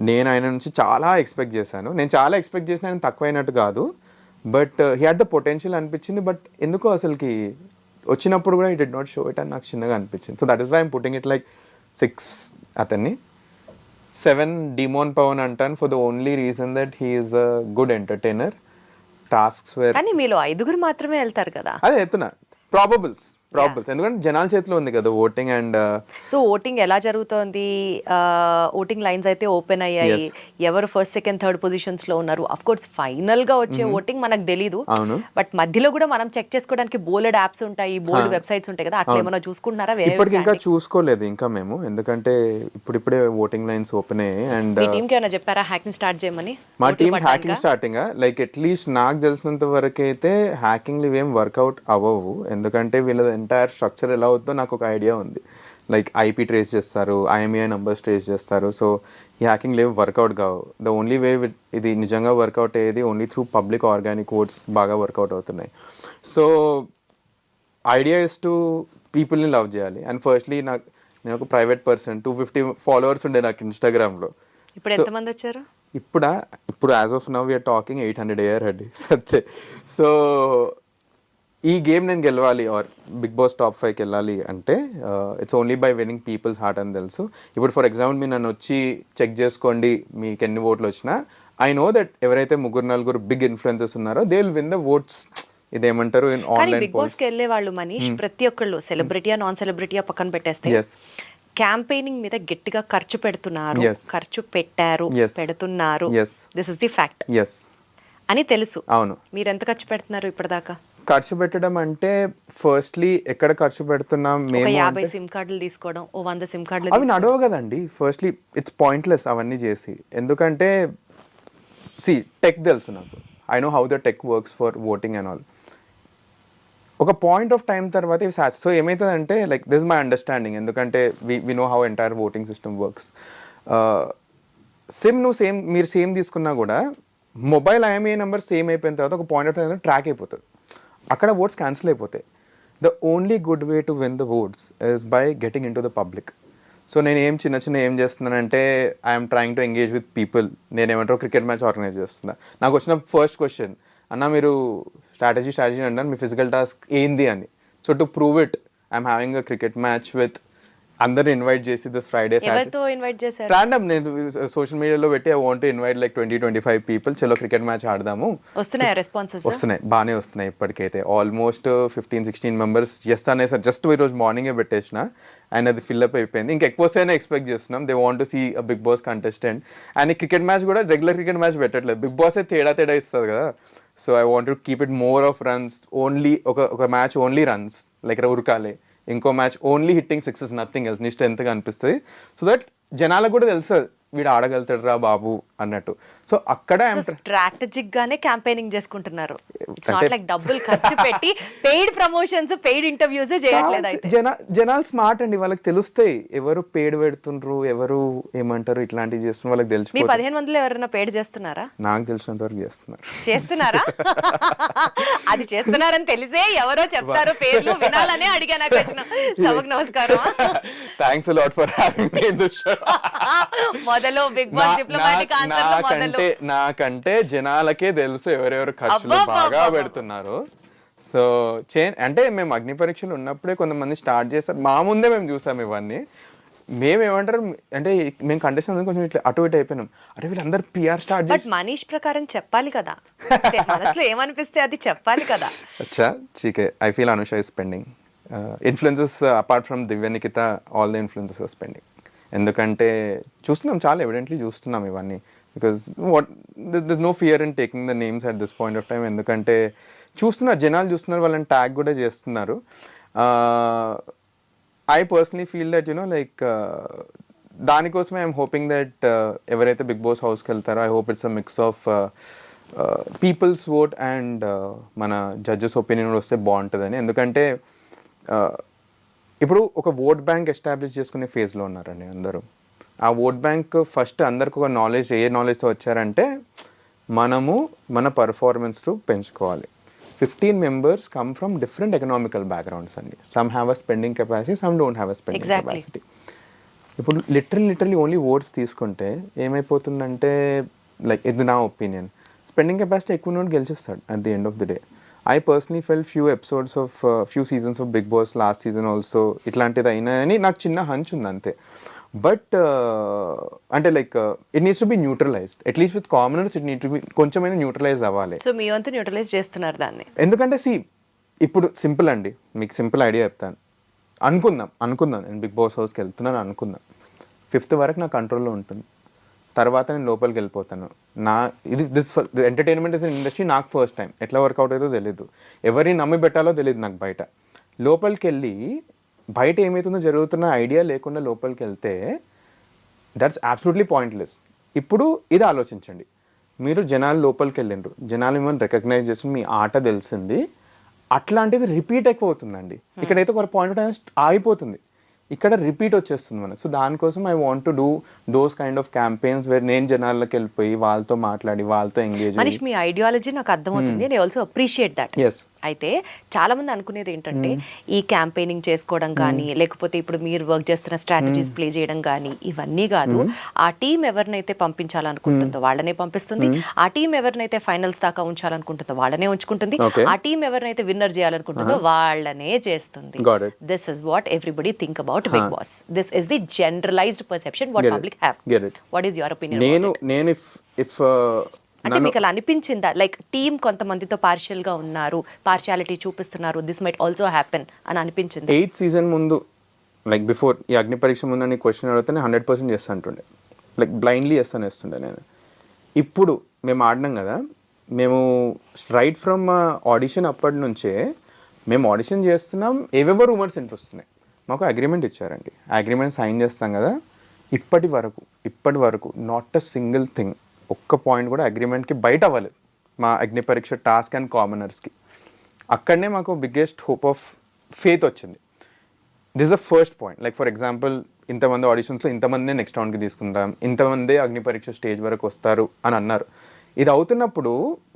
నేను ఆయన నుంచి చాలా ఎక్స్పెక్ట్ చేశాను. నేను చాలా ఎక్స్పెక్ట్ చేసిన ఆయన తక్కువైనట్టు కాదు, but he had the potential అనిపించింది. బట్ ఎందుకో అసలుకి వచ్చినప్పుడు కూడా ఈ డిడ్ నాట్ షో ఇట్ అని నాకు చిన్నగా అనిపించింది. So that is why I'm putting it like 6 అతన్ని. 7 డిమోన్ పవన్ అంటాను for the only reason that he is a good entertainer. Tasks where కానీ మీలో 5 మాత్రమే వెళ్తారు కదా. అదే చెప్తున్నా, ప్రాబబుల్స్ ఎందుకంటే జనాల చేతిలో ఉంది కదా ఓటింగ్. అండ్ సో ఓటింగ్ ఎలా జరుగుతోంది? ఓటింగ్ లైన్స్ అయితే ఓపెన్ అయ్యాయి. ఎవరు ఫస్ట్ సెకండ్ థర్డ్ పొజిషన్స్ లో ఉన్నారు? అఫ్ కోర్స్ ఫైనల్ గా వచ్చే ఓటింగ్ మనకు తెలీదు, బట్ మధ్యలో కూడా మనం చెక్ చేసుకోవడానికి బోల్డ్ యాప్స్ ఉంటాయి, బోల్డ్ వెబ్సైట్స్ ఉంటాయి కదా, అట్లా ఏమైనా చూసుకుంటున్నారా? ఇప్పటికి ఇంకా చూసుకోలేదు ఇంకా మేము, ఎందుకంటే ఇప్పుడిప్పుడే ఓటింగ్ లైన్స్ ఓపెన్ అయ్యాయి. అండ్ మీ టీమ్ కి ఏమైనా చెప్పారా హ్యాకింగ్ స్టార్ట్ చేయమని? మా team hacking starting like at least నాకు తెలిసినంత వరకు అయితే హ్యాకింగ్లు ఇవేం వర్కౌట్ అవ్వవు, ఎందుకంటే వీళ్ళ ఎంటైర్ స్ట్రక్చర్ ఎలా అవుతుందో నాకు ఒక ఐడియా ఉంది. లైక్ ఐపీ ట్రేస్ చేస్తారు, ఐఎంఈఐ నంబర్స్ ట్రేస్ చేస్తారు. సో ఈ హ్యాకింగ్ లేవు, వర్కౌట్ కావు. ద ఓన్లీ వే ఇది నిజంగా వర్కౌట్ అయ్యేది only through public organic votes బాగా వర్కౌట్ అవుతున్నాయి. సో ఐడియా ఇస్ టు పీపుల్ని లవ్ చేయాలి. అండ్ ఫస్ట్లీ నేను ఒక ప్రైవేట్ పర్సన్, 250 ఫాలోవర్స్ ఉండే నాకు ఇన్స్టాగ్రామ్లో. ఇప్పుడు ఎంతమంది వచ్చారు? ఇప్పుడు as of now we're talking 800 అయ్యారు అండి అంతే. సో ఈ గేమ్ నేను గెలవాలి ఆర్ బిగ్ బాస్ టాప్ 5కి వెళ్ళాలి అంటే it's only by winnowing peoples heart అని తెలుసు. ఇప్పుడు ఫర్ ఎగ్జాంపుల్ మీరు నన్ను వచ్చి చెక్ చేసుకోండి మీకు ఎన్ని ఓట్లు వచ్చినా, ఐ నో దట్ ఎవరైతే 3-4 బిగ్ ఇన్ఫ్లుయెన్సర్స్ ఉన్నారో they will win the votes. ఇదేమంటారు ఆన్లైన్ బిగ్ బాస్ కి వెళ్ళే వాళ్ళు మనీష్ ప్రతి ఒక్కళ్ళు సెలబ్రిటీయా నాన్ సెలబ్రిటీయా పక్కన పెట్టేస్తే క్యాంపెయినింగ్ మీద గట్టిగా ఖర్చు పెడుతున్నారు, ఖర్చు పెట్టారు, పెడుతున్నారు, దిస్ ఇస్ ది ఫ్యాక్ట్ అని తెలుసు. అవును. మీరు ఎంత ఖర్చు పెడుతున్నారు ఇప్పటిదాకా? ఖర్చు పెట్టడం అంటే ఫస్ట్లీ ఎక్కడ ఖర్చు పెడుతున్నాం మేము 50 సిమ్ కార్డులు తీసుకోవడం, 100 సిమ్ కార్డులు అవి నడవు కదండి. ఫస్ట్లీ ఇట్స్ పాయింట్లెస్ అవన్నీ చేసి, ఎందుకంటే టెక్ తెలుసు నాకు, I know how the tech works for voting and all. ఒక పాయింట్ ఆఫ్ టైం తర్వాత సో ఏమవుతుందంటే లైక్ దిస్ మై అండర్స్టాండింగ్, ఎందుకంటే we know how entire voting system works. మీరు సేమ్ తీసుకున్నా కూడా మొబైల్ ఐఎంఈఐ నెంబర్ సేమ్ అయిపోయిన తర్వాత ఒక పాయింట్ ఆఫ్ టైం ట్రాక్ అయిపోతుంది, అక్కడ ఓట్స్ క్యాన్సిల్ అయిపోతాయి. The only good way to win the oats is by getting in to the public. So నేను ఏం చేస్తున్నానంటే I'm trying to engage with people. నేను ఏమంటారు క్రికెట్ మ్యాచ్ ఆర్గనైజ్ చేస్తున్నా. నాకు వచ్చిన ఫస్ట్ క్వశ్చన్, అన్న మీరు స్ట్రాటజీ అంటారు, మీ ఫిజికల్ టాస్క్ ఏంది అని. So to prove it I'm having a cricket match with అందరిని ఇన్వైట్ చేసి దిస్ ఫ్రైడే రాండమ్ నేను సోషల్ మీడియాలో పెట్టి I want to invite like 20-25 people, చలో క్రికెట్ మ్యాచ్ ఆడదాము. వస్తున్నాయి, బాగానే వస్తున్నాయి ఇప్పటికైతే. ఆల్మోస్ట్ 15-16 మెంబర్స్ చేస్తానే సార్, జస్ట్ ఈరోజు మార్నింగే పెట్టేసిన అండ్ అది ఫిల్అప్ అయిపోయింది. ఇంకా ఎక్కువ వస్తేనే ఎక్స్పెక్ట్ చేస్తున్నాం. They want to see a big boss contestant. And ఈ క్రికెట్ మ్యాచ్ కూడా రెగ్యులర్ క్రికెట్ మ్యాచ్ పెట్టట్లేదు, బిగ్ బాస్ తేడా ఇస్తుంది కదా. So I want to keep it more of runs only. ఒక మ్యాచ్ ఓన్లీ రన్స్ లైక్ ఉరకాలి, ఇంకో match only hitting sixes, nothing else. నీ స్ట్రెంత్గా అనిపిస్తుంది, సో దట్ జనాలకు కూడా తెలుస్తుంది వీడు ఆడగలుగుతాడు రా బాబు అన్నట్టు. సో అక్కడ స్ట్రాటజిక్ గానే క్యాంపెయినింగ్ చేసుకుంటున్నారు. ఇట్స్ నాట్ లైక్ డబ్బులు ఖర్చు పెట్టి పెయిడ్ ప్రమోషన్స్, పెయిడ్ ఇంటర్వ్యూస్ చేయట్లేదు. అయితే జనాలు స్మార్ట్ అండి, వాళ్ళకి తెలుస్తాయి ఎవరు పెయిడ్ పెడుతుండ్రు, ఎవరు ఏమంటారు ఇట్లాంటివి చేస్తున్నారు, వాళ్ళకి తెలుసు. మీ 15 మందిలో ఎవరైనా పెయిడ్ చేస్తున్నారా? నాకు తెలిసినంత వరకు చేస్తున్నారా? అది చేస్తున్నారని తెలిసే ఎవరో చెప్తారు పేర్లు వినాలనే అడిగా. నాకు సభకు నమస్కారం. Thanks a lot for having me in this show. మొదలు బిగ్ బాస్ డిప్లొమాటిక్ ఆన్సర్ మొదలు నాకంటే జనాలకే తెలుసు ఎవరెవరు ఖర్చులు బాగా పెడుతున్నారు. సో అంటే మేము అగ్ని పరీక్షలు ఉన్నప్పుడే కొంతమంది స్టార్ట్ చేస్తారు, మా ముందే మేము చూసాం ఇవన్నీ. మేమేమంటారు అంటే మేము కంటెస్టెంట్ కొంచెం ఇట్లా అటు ఇటు అయిపోయినాం, అరే వీళ్ళందరూ పిఆర్ స్టార్ట్ చేసి మనీష్ ప్రకారం చెప్పాలి కదా, మనసులో ఏమనిపిస్తే అది చెప్పాలి కదా. అచ్చా చీకే, I feel Anusha is spending. Influences apart from Divya Nikhita, all the influences are spending. ఎందుకంటే చూస్తున్నాం, చాలా ఎవిడెంట్లీ చూస్తున్నాం ఇవన్నీ. Because this no fear in taking the names at this point of time. ఎందుకంటే చూస్తున్నారు, జనాలు చూస్తున్నారు, వాళ్ళని ట్యాగ్ కూడా చేస్తున్నారు. I personally feel that like దానికోసమే ఐఎమ్ హోపింగ్ దట్ ఎవరైతే బిగ్ బాస్ హౌస్కి వెళ్తారో I hope it's a mix of peoples vote and మన జడ్జెస్ ఒపీనియన్ వస్తే బాగుంటుందని. ఎందుకంటే ఇప్పుడు ఒక ఓట్ బ్యాంక్ ఎస్టాబ్లిష్ చేసుకునే ఫేజ్లో ఉన్నారండి అందరూ. ఆ ఓట్ బ్యాంక్ ఫస్ట్ అందరికి ఒక నాలెడ్జ్తో వచ్చారంటే మనము మన పర్ఫార్మెన్స్ పెంచుకోవాలి. 15 members come from different economical backgrounds అండి. Some have a spending capacity, some don't have a spending Exactly. capacity. ఇప్పుడు లిటరలీ ఓన్లీ ఓట్స్ తీసుకుంటే ఏమైపోతుందంటే, లైక్ ఇది నా ఒపీనియన్, స్పెండింగ్ కెపాసిటీ ఎక్కువ నుండి గెలిచేస్తాడు at the end of the day. I personally felt few seasons of big Boss, last season also ఇట్లాంటిది అయినా అని నాకు చిన్న హంచ్ ఉంది అంతే. బట్ అంటే like it needs to be neutralised, at least with commoners it need to be కొంచెమైనా neutralise అవ్వాలి. సో మీ వంతు న్యూట్రలైజ్ చేస్తున్నారు దాన్ని. ఎందుకంటే ఇప్పుడు సింపుల్ అండి, మీకు సింపుల్ ఐడియా చెప్తాను. అనుకుందాం నేను బిగ్ బాస్ హౌస్కి వెళ్తున్నాను అనుకుందాం, 5th వరకు నా కంట్రోల్లో ఉంటుంది, తర్వాత నేను లోపలికి వెళ్ళిపోతాను. దిస్ ఎంటర్టైన్మెంట్ ఇస్ ఇండస్ట్రీ, నాకు ఫస్ట్ టైం, ఎట్లా వర్కౌట్ అవుతుందో తెలియదు, ఎవరిని నమ్మి పెట్టాలో తెలియదు నాకు. లోపలికి వెళ్ళి బయట ఏమవుతుందో జరుగుతున్న ఐడియా లేకుండా లోపలికి వెళ్తే దట్స్ అబ్సల్యూట్లీ పాయింట్లెస్. ఇప్పుడు ఇది ఆలోచించండి, మీరు జనాలు లోపలికి వెళ్ళిండ్రు, జనాలు మిమ్మల్ని రికగ్నైజ్ చేసి మీ ఆట తెలిసింది, అట్లాంటిది రిపీట్ ఎక్కువ అవుతుందండి. ఇక్కడైతే ఒక పాయింట్ ఆఫ్ టైం ఆగిపోతుంది, ఇక్కడ రిపీట్ వచ్చేస్తుంది మనకు. సో దానికోసం I want to do those kind of campaigns where నేను జనాల్లోకి వెళ్ళిపోయి వాళ్ళతో మాట్లాడి వాళ్ళతో ఎంగేజ్. మనీష్, మీ ఐడియాలజీ నాకు అర్థమవుతుంది, నేను ఆల్సో అప్రిషియేట్ దట్. అయితే చాలా మంది అనుకునేది ఏంటంటే ఈ క్యాంపెయినింగ్ చేసుకోవడం కానీ, లేకపోతే ఇప్పుడు మీరు వర్క్ చేస్తున్న స్ట్రాటజీస్ ప్లే చేయడం కానీ ఇవన్నీ కాదు, ఆ టీం ఎవరినైతే పంపించాలనుకుంటుందో వాళ్ళనే పంపిస్తుంది, ఆ టీం ఎవరినైతే ఫైనల్స్ దాకా ఉంచాలనుకుంటుందో వాళ్ళనే ఉంచుకుంటుంది, ఆ టీం ఎవరినైతే విన్నర్ చేయాలనుకుంటుందో వాళ్ళనే చేస్తుంది. This is what everybody think about Bigg Boss. This is the generalized perception what public have. What is your opinion about it? నేను if అంటే మీకు అలా అనిపించిందా, లైక్ టీమ్ కొంతమందితో పార్షియల్ గా ఉన్నారు, పార్షియాలిటీ చూపిస్తున్నారు, దిస్ మైట్ ఆల్సో హ్యాపెన్ అని అనిపించింది? 8th సీజన్ ముందు, లైక్ బిఫోర్ ఈ అగ్ని పరీక్ష ముందు అని క్వశ్చన్ అడిగితే 100% చేస్తా అంటుండే, లైక్ బ్లైండ్లీ వేస్తుండే నేను. ఇప్పుడు మేము ఆడినాం కదా, మేము రైట్ ఫ్రమ్ ఆడిషన్ అప్పటి నుంచే మేము ఆడిషన్ చేస్తున్నాం, ఏవేవో రూమర్స్ వినిపిస్తున్నాయి. మాకు అగ్రిమెంట్ ఇచ్చారండి, అగ్రిమెంట్ సైన్ చేస్తాం కదా, ఇప్పటి వరకు నాట్ అ సింగిల్ థింగ్, ఒక్క పాయింట్ కూడా అగ్రిమెంట్కి బయట అవ్వలేదు మా అగ్ని పరీక్ష టాస్క్ అండ్ కామనర్స్కి. అక్కడనే మాకు బిగ్గెస్ట్ హోప్ ఆఫ్ ఫేత్ వచ్చింది. This the first point. Like for example, ఇంతమంది ఆడిషన్స్లో ఇంతమందినే నెక్స్ట్ రౌండ్కి తీసుకుంటాం, ఇంతమందే అగ్ని పరీక్ష స్టేజ్ వరకు వస్తారు అని అన్నారు. ఇది అవుతున్నప్పుడు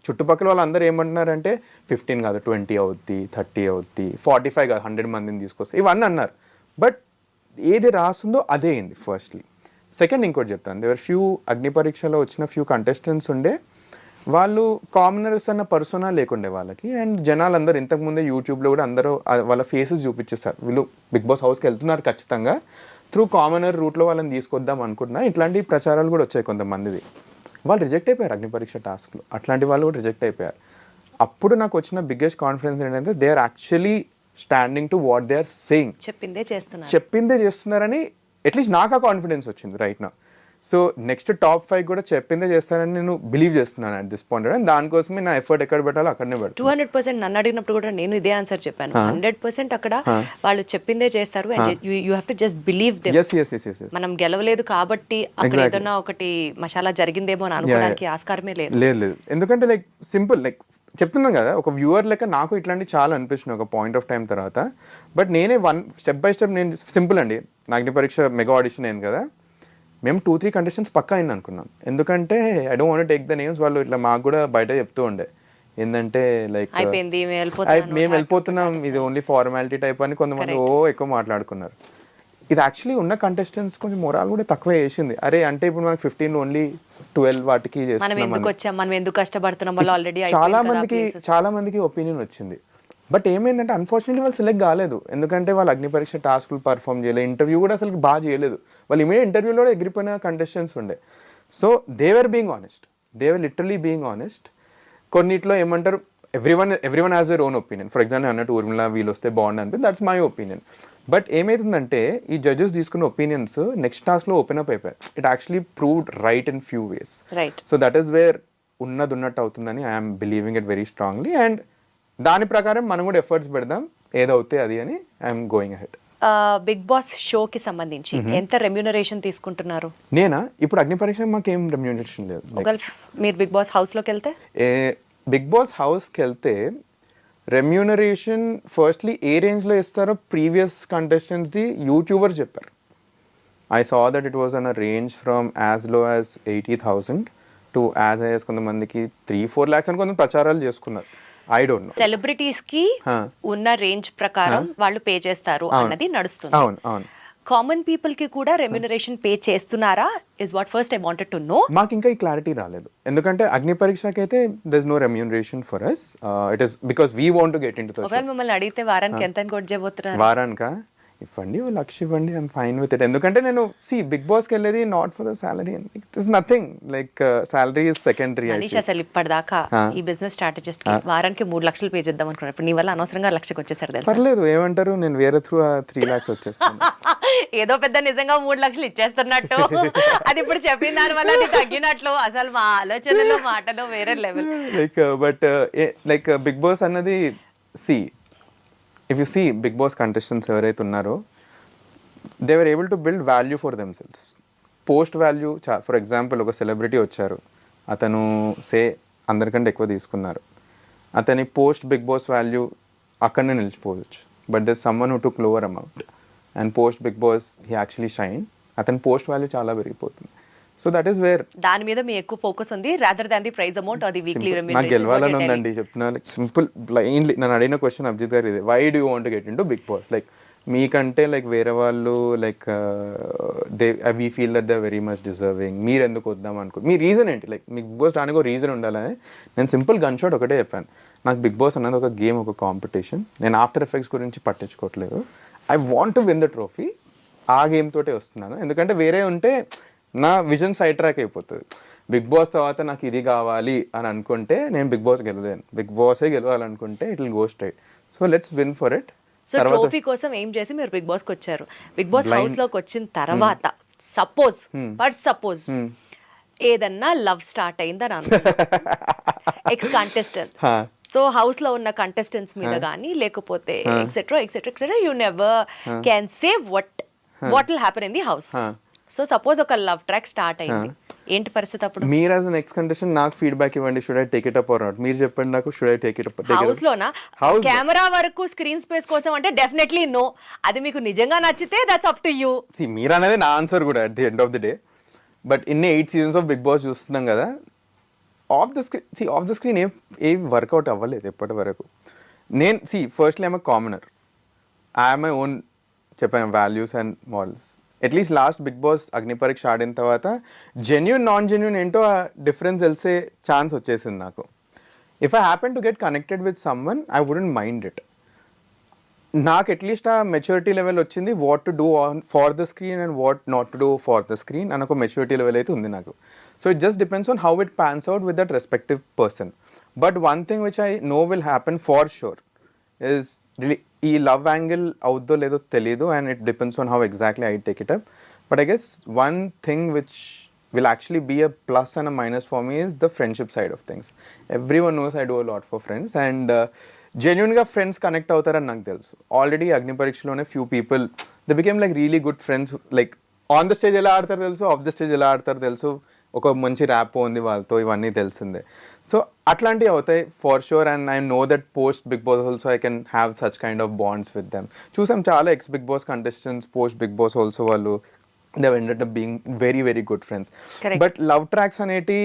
చుట్టుపక్కల వాళ్ళందరూ ఏమంటున్నారంటే 15 కాదు 20 అవుద్ది, 30 అవుద్ది, 45 కాదు 100 మందిని తీసుకొస్తారు, ఇవన్నీ అన్నారు. బట్ ఏది రాస్తుందో అదే అయింది ఫస్ట్లీ. సెకండ్ ఇంకోటి చెప్తాను, దేవర్ ఫ్యూ అగ్ని పరీక్షలో వచ్చిన ఫ్యూ కంటెస్టెంట్స్ ఉండే, వాళ్ళు కామనర్స్ అన్న పర్సోనా లేకుండే వాళ్ళకి. అండ్ జనాలు అందరూ ఇంతకుముందే యూట్యూబ్లో కూడా అందరూ వాళ్ళ ఫేసెస్ చూపించేస్తారు, వీళ్ళు బిగ్ బాస్ హౌస్కి వెళ్తున్నారు ఖచ్చితంగా, త్రూ కామనర్ రూట్లో వాళ్ళని తీసుకొద్దాం అనుకుంటున్నారు. ఇట్లాంటి ప్రచారాలు కూడా వచ్చాయి కొంతమందిది. వాళ్ళు రిజెక్ట్ అయిపోయారు అగ్ని పరీక్ష టాస్క్లో, అట్లాంటి వాళ్ళు కూడా రిజెక్ట్ అయిపోయారు. అప్పుడు నాకు వచ్చిన బిగ్గెస్ట్ కాన్ఫిడెన్స్ ఏంటంటే they are actually standing to what they are saying, చెప్పిందే చేస్తున్నారని అట్లీస్ట్ నాకు ఆ కాన్ఫిడెన్స్ వచ్చింది రైట్ నా. సో నెక్స్ట్ టాప్ 5 కూడా చెప్పిందే చేస్తానని నేను బిలీవ్ చేస్తున్నాను అట్ దిస్ పాయింట్. అండ్ దానికోసమే నా ఎఫర్ట్ ఎక్కడ పెట్టాలో అక్కడనే పెడతాను. 200% నన్ను అడిగినప్పుడు కూడా నేను ఇదే ఆన్సర్ చెప్పాను, 100% అక్కడ వాళ్ళు చెప్పిందే చేస్తారు. And you have to just believe them. మనం గెలవలేదు కాబట్టి అక్కడ ఏదైనా ఒకటి మసాలా జరిగిందేమో అని అనుకోవడానికి ఆస్కారమే లేదు. ఎందుకంటే లైక్ సింపుల్, లైక్ చెప్తున్నాను కదా, ఒక వ్యూవర్ లెక్క నాకు ఇట్లాంటి చాలా అనిపిస్తుంది ఒక పాయింట్ ఆఫ్ టైం తర్వాత. బట్ నేనే స్టెప్ బై స్టెప్, నేను సింపుల్ అండి, అగ్ని పరీక్ష మెగా ఆడిషన్ అయింది కదా, మేము 2-3 కంటెస్టెంట్స్ పక్కా అయింది అనుకున్నాం. ఎందుకంటే I don't want take the names, వాళ్ళు ఇట్లా మాకు కూడా బయట చెప్తూ ఉండే ఏంటంటే లైక్ మేము వెళ్ళిపోతున్నాం, ఇది ఓన్లీ ఫార్మాలిటీ టైప్ అని కొంతమంది ఎక్కువ మాట్లాడుకున్నారు. ఇది యాక్చువల్లీ ఉన్న కంటెస్టెంట్స్ కొంచెం మొరాల్ కూడా తక్కువ చేసింది. అరే అంటే ఇప్పుడు మనకి 15 ఓన్లీ 12 వాటికి చాలా మందికి ఒపీనియన్ వచ్చింది. బట్ ఏమైందంటే అన్ఫార్చునేట్లీ వాళ్ళు సెలెక్ట్ కాలేదు, ఎందుకంటే వాళ్ళు అగ్ని పరీక్ష టాస్క్లు పర్ఫామ్ చేయలేదు, ఇంటర్వ్యూ కూడా అసలు బాగా చేయలేదు. వాళ్ళు ఇమీడియట్ ఇంటర్వ్యూలో కూడా ఎగిరిపోయిన కంటెస్టెంట్స్ ఉండే. So they were literally being honest. కొన్నిట్లో ఏమంటారు, everyone has their own opinion. For example అన్నట్టు ఊర్మిళ వీళ్ళు వస్తే బాగుంది అనిపి, దట్స్ మై ఒపీనియన్. బట్ ఏమవుతుందంటే ఈ జడ్జెస్ తీసుకున్న ఒపీనియన్స్ నెక్స్ట్ టాస్క్లో ఓపెన్ అప్ అయిపోయాయి. It actually proved right in few ways. So that is where ఉన్నట్టు అవుతుందని I'm believing it very strongly. And దాని ప్రకారం మనం కూడా ఎఫర్ట్స్ పెడదాం, ఏదవుతే అది అని I'm going ahead. Big boss షోకి సంబంధించి ఎంత రెమ్యూనరేషన్ తీసుకుంటున్నారు? నేనా? ఇప్పుడు అగ్ని పరీక్ష మాకేం రెమ్యూనరేషన్ లేదు. మీరు బిగ్ బాస్ హౌస్లోకి వెళ్తే, బిగ్ బాస్ హౌస్కి వెళ్తే రెమ్యూనరేషన్ ఫస్ట్లీ ఏ రేంజ్లో ఇస్తారో ప్రీవియస్ కంటెస్టెంట్స్ది యూట్యూబర్ చెప్పారు. I saw that it was an a range from as low as 80,000 to as high as కొంతమందికి 3-4 lakhs అని కొంత ప్రచారాలు చేసుకున్నారు. I don't no. సెలబ్రిటీస్ కి ఉన్న రేంజ్ ప్రకారం వాళ్ళు పే చేస్తారు అన్నది నడుస్తుంది. అవును అవును. కామన్ పీపుల్ కి కూడా రెమ్యునరేషన్ పే చేస్తున్నారా is what first I wanted to know. మాకు ఇంకా ఈ క్లారిటీ రాలేదు, ఎందుకంటే అగ్ని పరీక్షకి అయితే there is no remuneration for us. It is because we want to get into the ఒకవేళ మిమ్మల్ని అడిగితే వారానికి ఎంత అని కొట్టబోతున్నారు? వారానికా ఇవ్వండి, ఓ 1,00,000 ఇవ్వండి, ఐఎమ్ ఫైన్ విత్ ఇట్. ఎందుకంటే నేను బిగ్ బాస్కి వెళ్ళేది not for the salary, it's nothing like salary is secondary. Manish అసలు ఇప్పటిదాకా ఈ బిజినెస్ స్ట్రాటజిస్ట్ కి వారానికి 3 లక్షలు పే చేద్దాం అనుకున్నాను. ఇప్పుడు నీ వల్ల అనవసరంగా 1,00,000కి వచ్చేసారు తెలుసా? పర్లేదు, ఏమంటారు, నేను వేరే త్రూ 3 lakhs వచ్చేస్తాను. ఏదో పెద్ద నిజంగా 3 లక్షలు ఇచ్చేస్తున్నట్టు అది ఇప్పుడు చెప్పిన దాని వల్ల అది తగ్గినట్లు. అసలు మా ఆలోచనలో మాటలో వేరే లెవెల్. బట్ బిగ్ బాస్ అన్నది if you see big boss contestants ఎవరైతే ఉన్నారో they were able to build value for themselves. Post value, for example ఒక సెలబ్రిటీ వచ్చారు, అతను అందరికంటే ఎక్కువ తీసుకున్నారు, అతని పోస్ట్ బిగ్ బాస్ వాల్యూ అక్కడనే నిలిచిపోవచ్చు. But there someone who took lower amount and post big Boss he actually shine, అతని పోస్ట్ వాల్యూ చాలా పెరిగిపోతుంది. సో దట్ ఈస్ వేర్ దాని మీద మీ ఎక్కువ ఫోకస్ ఉంది rather than the prize amount or the weekly remuneration. నాకు గెలవాలని ఉందండి చెప్తున్నాను. సింపుల్ బ్లైండ్లీ నన్ను అడిగిన క్వశ్చన్ అభిజిత్ గారు ఇది, why do you want to get into big boss? Like మీకంటే వేరే వాళ్ళు we feel that they very much deserving, మీరు ఎందుకు వద్దాం అనుకో, మీ రీజన్ ఏంటి? మీకు బిగ్ బాస్ రానికి ఒక రీజన్ ఉండాలని నేను సింపుల్ గన్ షాట్ ఒకటే చెప్పాను. నాకు బిగ్ బాస్ అన్నది ఒక గేమ్, ఒక కాంపిటీషన్. నేను ఆఫ్టర్ ఎఫెక్ట్స్ గురించి పట్టించుకోవట్లేదు. I want to win the trophy. ఆ గేమ్ తోటే వస్తున్నాను. ఎందుకంటే వేరే ఉంటే నా విజన్ సైడ్ ట్రాక్ అయిపోతుంది. బిగ్ బాస్ తర్వాత నాకు ఇది కావాలి అని అనుకుంటే నేను బిగ్ బాస్ గెలవలేను. బిగ్ బాసే గెలవాలనుకుంటే it will go straight. So let's win for it. So trophy కోసం ఏం చేసి మీరు బిగ్ బాస్కి వచ్చారు. బిగ్ బాస్ హౌస్ లోకి వచ్చిన తర్వాత సపోజ్ ఏదన్నా లవ్ స్టార్ట్ అయిందని ఎక్స్ కంటెస్టెంట్, సో హౌస్ లో ఉన్న కంటెస్టెంట్స్ మీద కానీ లేకపోతే etcetera you never can say what will happen in the house. So suppose ఒక లవ్ ట్రాక్ స్టార్ట్ అయింది, ఏంటి పరిస్థితి అప్పుడు? మీరు యాజ్ నెక్స్ట్ కండిషన్ నాకు ఫీడ్బ్యాక్ ఇవ్వండి, should I take it up or not? మీరు చెప్పండి నాకు, should I take it up? House లోనా? కెమెరా వరకు స్క్రీన్ స్పేస్ కోసం అంటే డెఫినెట్లీ నో. అది మీకు నిజంగా నచ్చితే దట్స్ అప్ టు యూ. మీరు అనేది నా ఆన్సర్ కూడా at the end of the day. But ఇన్ని 8 seasons ఆఫ్ బిగ్ బాస్ చూస్తున్నాం కదా, ఆఫ్ ద స్క్రీన్ ఏం వర్కౌట్ అవ్వలేదు ఎప్పటి వరకు. నేను firstly I'm a commoner, I'm my own చెప్పాను values and morals. At least last big boss Agni Pariksha ఆడిన తర్వాత జెన్యూన్ నాన్ జెన్యూన్ ఏంటో ఆ డిఫరెన్స్ తెలిసే ఛాన్స్ వచ్చేసింది నాకు. If I happen to get connected with someone I wouldn't mind it. నాకు at least ఆ మెచ్యూరిటీ లెవెల్ వచ్చింది, what to do for the screen and what not to do for the screen అని ఒక maturity level అయితే ఉంది నాకు. So it just depends on how it pans out with that respective person. But one thing which I know will happen for sure is ఈ love angle అవుద్దో లేదో తెలీదు, and it depends on how exactly I take it up. But I guess one thing which will actually be a plus and a minus for me is the friendship side of things. Everyone knows I do a lot for friends, and genuinely friends connect అవుతారని నాకు తెలుసు. Already అగ్ని పరీక్షలోనే few people they became like really good friends. Like on the stage ఎలా ఆడతారు తెలుసు, of the stage ఎలా ఆడతారు తెలుసు, ఒక మంచి ర్యాప్ ఉంది వాళ్ళతో, ఇవన్నీ తెలిసిందే. సో అట్లాంటివి అవుతాయి for sure, and I know that post big boss also I can have such kind of bonds with them. చూసాం చాలా ex big boss contestants post big boss also వాళ్ళు they've ended up being very very good friends. Correct. But love tracks aneti,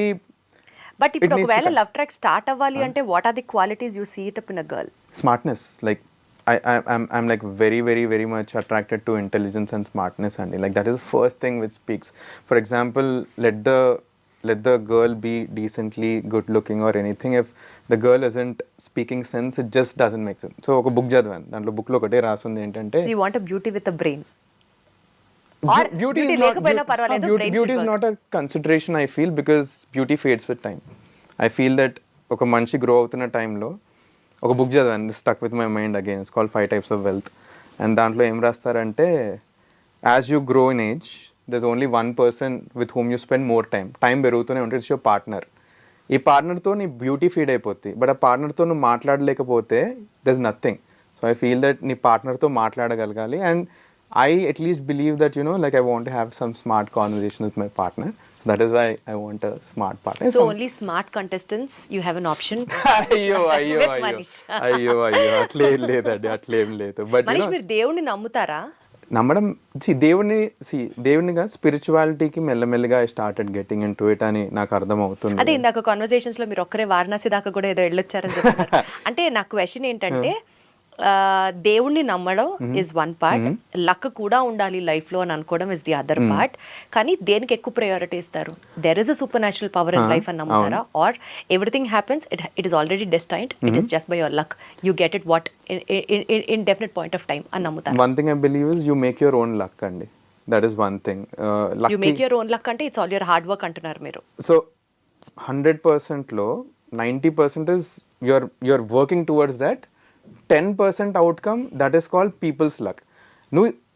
but ఇప్పుడు ఒకవేళ love track start అవ్వాలి అంటే what are the qualities you see it up in a girl? Smartness. Like I'm like very very very much attracted to intelligence and smartness, and like that is the first thing which speaks. For example, let the girl be decently good looking or anything. If the girl isn't speaking sense, it just doesn't make sense. So oka book chadvan, danlo book lo okate rasundi entante, so you want a beauty with a brain. Beauty is not a consideration, I feel, because beauty fades with time. I feel that ఒక మనిషి grow అవుతున్న టైంలో ఒక book చదివాను, stuck with my mind again, it's called 5 Types of Wealth. And దాంట్లో ఏం రాస్తారంటే, as you grow in age there is only one person with whom you spend more time పెరుగుతూనే ఉంటుంది, ఇట్స్ యువర్ పార్ట్నర్. ఈ పార్ట్నర్తో నీ beauty feed అయిపోద్ది, but ఆ పార్ట్నర్తో నువ్వు మాట్లాడలేకపోతే there is nothing. So I feel that నీ పార్ట్నర్తో మాట్లాడగలగాలి, and I at least believe that, you know, like I want to have some smart conversation with my partner. That is why I want a smart partner. So only smart contestants you have an option. అయ్యో అట్లేం లేదండి, అట్లేం లేదు. But Manish, మీరు దేవుణ్ణి నమ్ముతారా? నమ్మడం దేవునిగా స్పిరిచువాలిటీకి మెల్లమెల్లగా I started getting in to it అని నాకు అర్థం అవుతుంది. అదే ఇందాక కాన్వర్సేషన్స్ లో మీరు ఒక్కరే వారణాసి దాకా కూడా ఏదో వెళ్ళొచ్చారని చెప్తున్నారు. అంటే నా క్వశ్చన్ ఏంటంటే దేవుణ్ణి నమ్మడం ఇస్ వన్ పార్ట్, లక్ కూడా ఉండాలి లైఫ్ లో అని అనుకోవడం ఇస్ ది అదర్ పార్ట్. కానీ దేనికి ఎక్కువ ప్రయారిటీ ఇస్తారు? There is a supernatural power in life అని నమ్ముతారా, or everything happens it is already destined, it is just by your luck, you get it what in definite point of time అని నమ్ముతారు? One thing I believe is you make your own luck అండి. That is one thing. You make your own luck అంటే it's all your hard work అంటున్నారు మీరు. So 100%లో 90% is your working towards that. 10% outcome, that is called people's luck.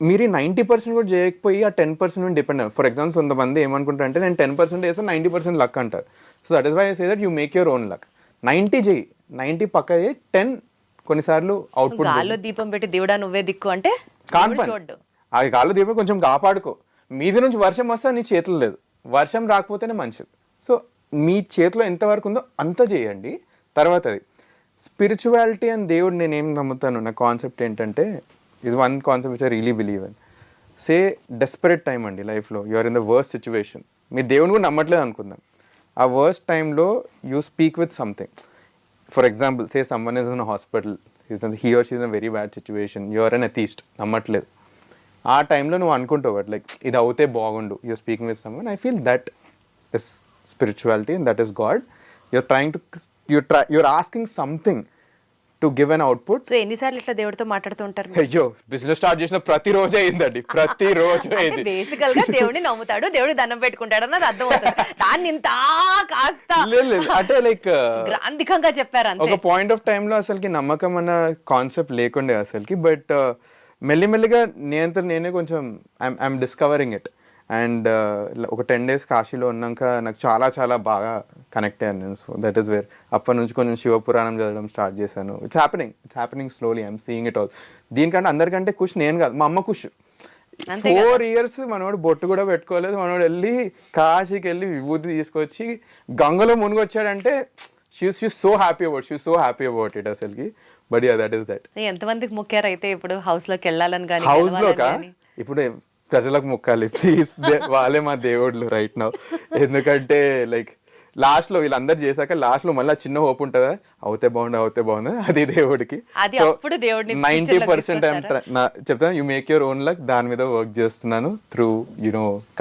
మీరు 90% కూడా చేయకపోయి ఆ 10% మీద depend అవ్వాలి. ఫర్ ఎగ్జాంపుల్ కొంతమంది ఏమనుకుంటారు అంటే నేను 10% వేస్తే 90% లక్ అంటారు. So that is why I say that you make your own luck. 90 చేయి, 90 పక్క చేయి, 10 కొన్నిసార్లు అవుట్పుట్. గాల్లో దీపం పెట్టి దేవుడా నువ్వే దిక్కు అంటే చూడ్డు, అది గాల్లో దీపం కొంచెం కాపాడుకో. మీది నుంచి వర్షం వస్తే నీ చేతులు లేదు, వర్షం రాకపోతేనే మంచిది. సో మీ చేతిలో ఎంతవరకు ఉందో అంత చేయండి. తర్వాత అది స్పిరిచువాలిటీ అండ్ దేవుడు నేనేం నమ్ముతాను, నా కాన్సెప్ట్ ఏంటంటే, ఇది one concept which I really believe in. Say desperate time అండి లైఫ్లో, you are in the worst situation, మీరు దేవుని కూడా నమ్మట్లేదు అనుకుందాం. ఆ వర్స్ట్ టైంలో you speak with something. For example say someone is in hospital, he or she is in very bad situation, you are an atheist, నమ్మట్లేదు. ఆ టైంలో నువ్వు అనుకుంటావు లైక్ ఇది అవుతే బాగుండు, you're speaking with someone. I feel that is spirituality and that is God. You're asking something to give an output. So ఎన్నిసార్లు ఇట్లా దేవుడితో మాట్లాడుతూ ఉంటారు? అయ్యో, బిజినెస్ స్టార్ట్ చేసిన ప్రతిరోజు అయిందండి, ప్రతిరోజు అయింది. బేసికల్ గా దేవుడిని నమ్ముతాడు, దేవుడి దండం పెట్టుకుంటాడు అన్నది అర్థం అవుతుంది. దాన్ని ఇంత కాస్త అంటే లైక్ గ్రాంధికంగా చెప్పారు అంతే. ఒక పాయింట్ ఆఫ్ టైంలో అసలుకి నమ్మకం అన్న కాన్సెప్ట్ లేకుండే అసలుకి. బట్ మెల్లిమెల్లిగా నేనే కొంచెం ఐఎమ్ డిస్కవరింగ్ ఇట్. అండ్ ఒక 10 days కాశీలో ఉన్నాక నాకు చాలా చాలా బాగా కనెక్ట్ అయ్యాను నేను. సో దట్ ఈస్ వేర్ అప్పటి నుంచి కొంచెం శివపురాణం చదవడం స్టార్ట్ చేశాను. It's happening slowly, I'm seeing it all. దీనికంటే అందరికంటే ఖుష్ నేను కాదు, మా అమ్మ ఖుష్. 4 years మనోడు బొట్టు కూడా పెట్టుకోలేదు, మనోడు వెళ్ళి కాశీకి వెళ్ళి విభూతి తీసుకొచ్చి గంగలో మునిగొచ్చాడంటే she is so happy about it అసలుకి. But yeah, that is that. ఎంతమందికి మొక్కారు అయితే ఇప్పుడు హౌస్ లోకి వెళ్ళాలని? కానీ హౌస్ లోకా ఇప్పుడు ప్రజలకు మొక్కాలి ప్లీజ్, వాళ్ళే మా దేవుళ్ళు రైట్ నౌ. ఎందుకంటే లైక్ లాస్ట్లో వీళ్ళందరూ చేశాక లాస్ట్లో మళ్ళీ చిన్న హోప్ ఉంటుందా, అవుతే బాగుంది, అది దేవుడికి. సో 90% చెప్తాను, you make your own luck, దాని మీద వర్క్ చేస్తున్నాను త్రూ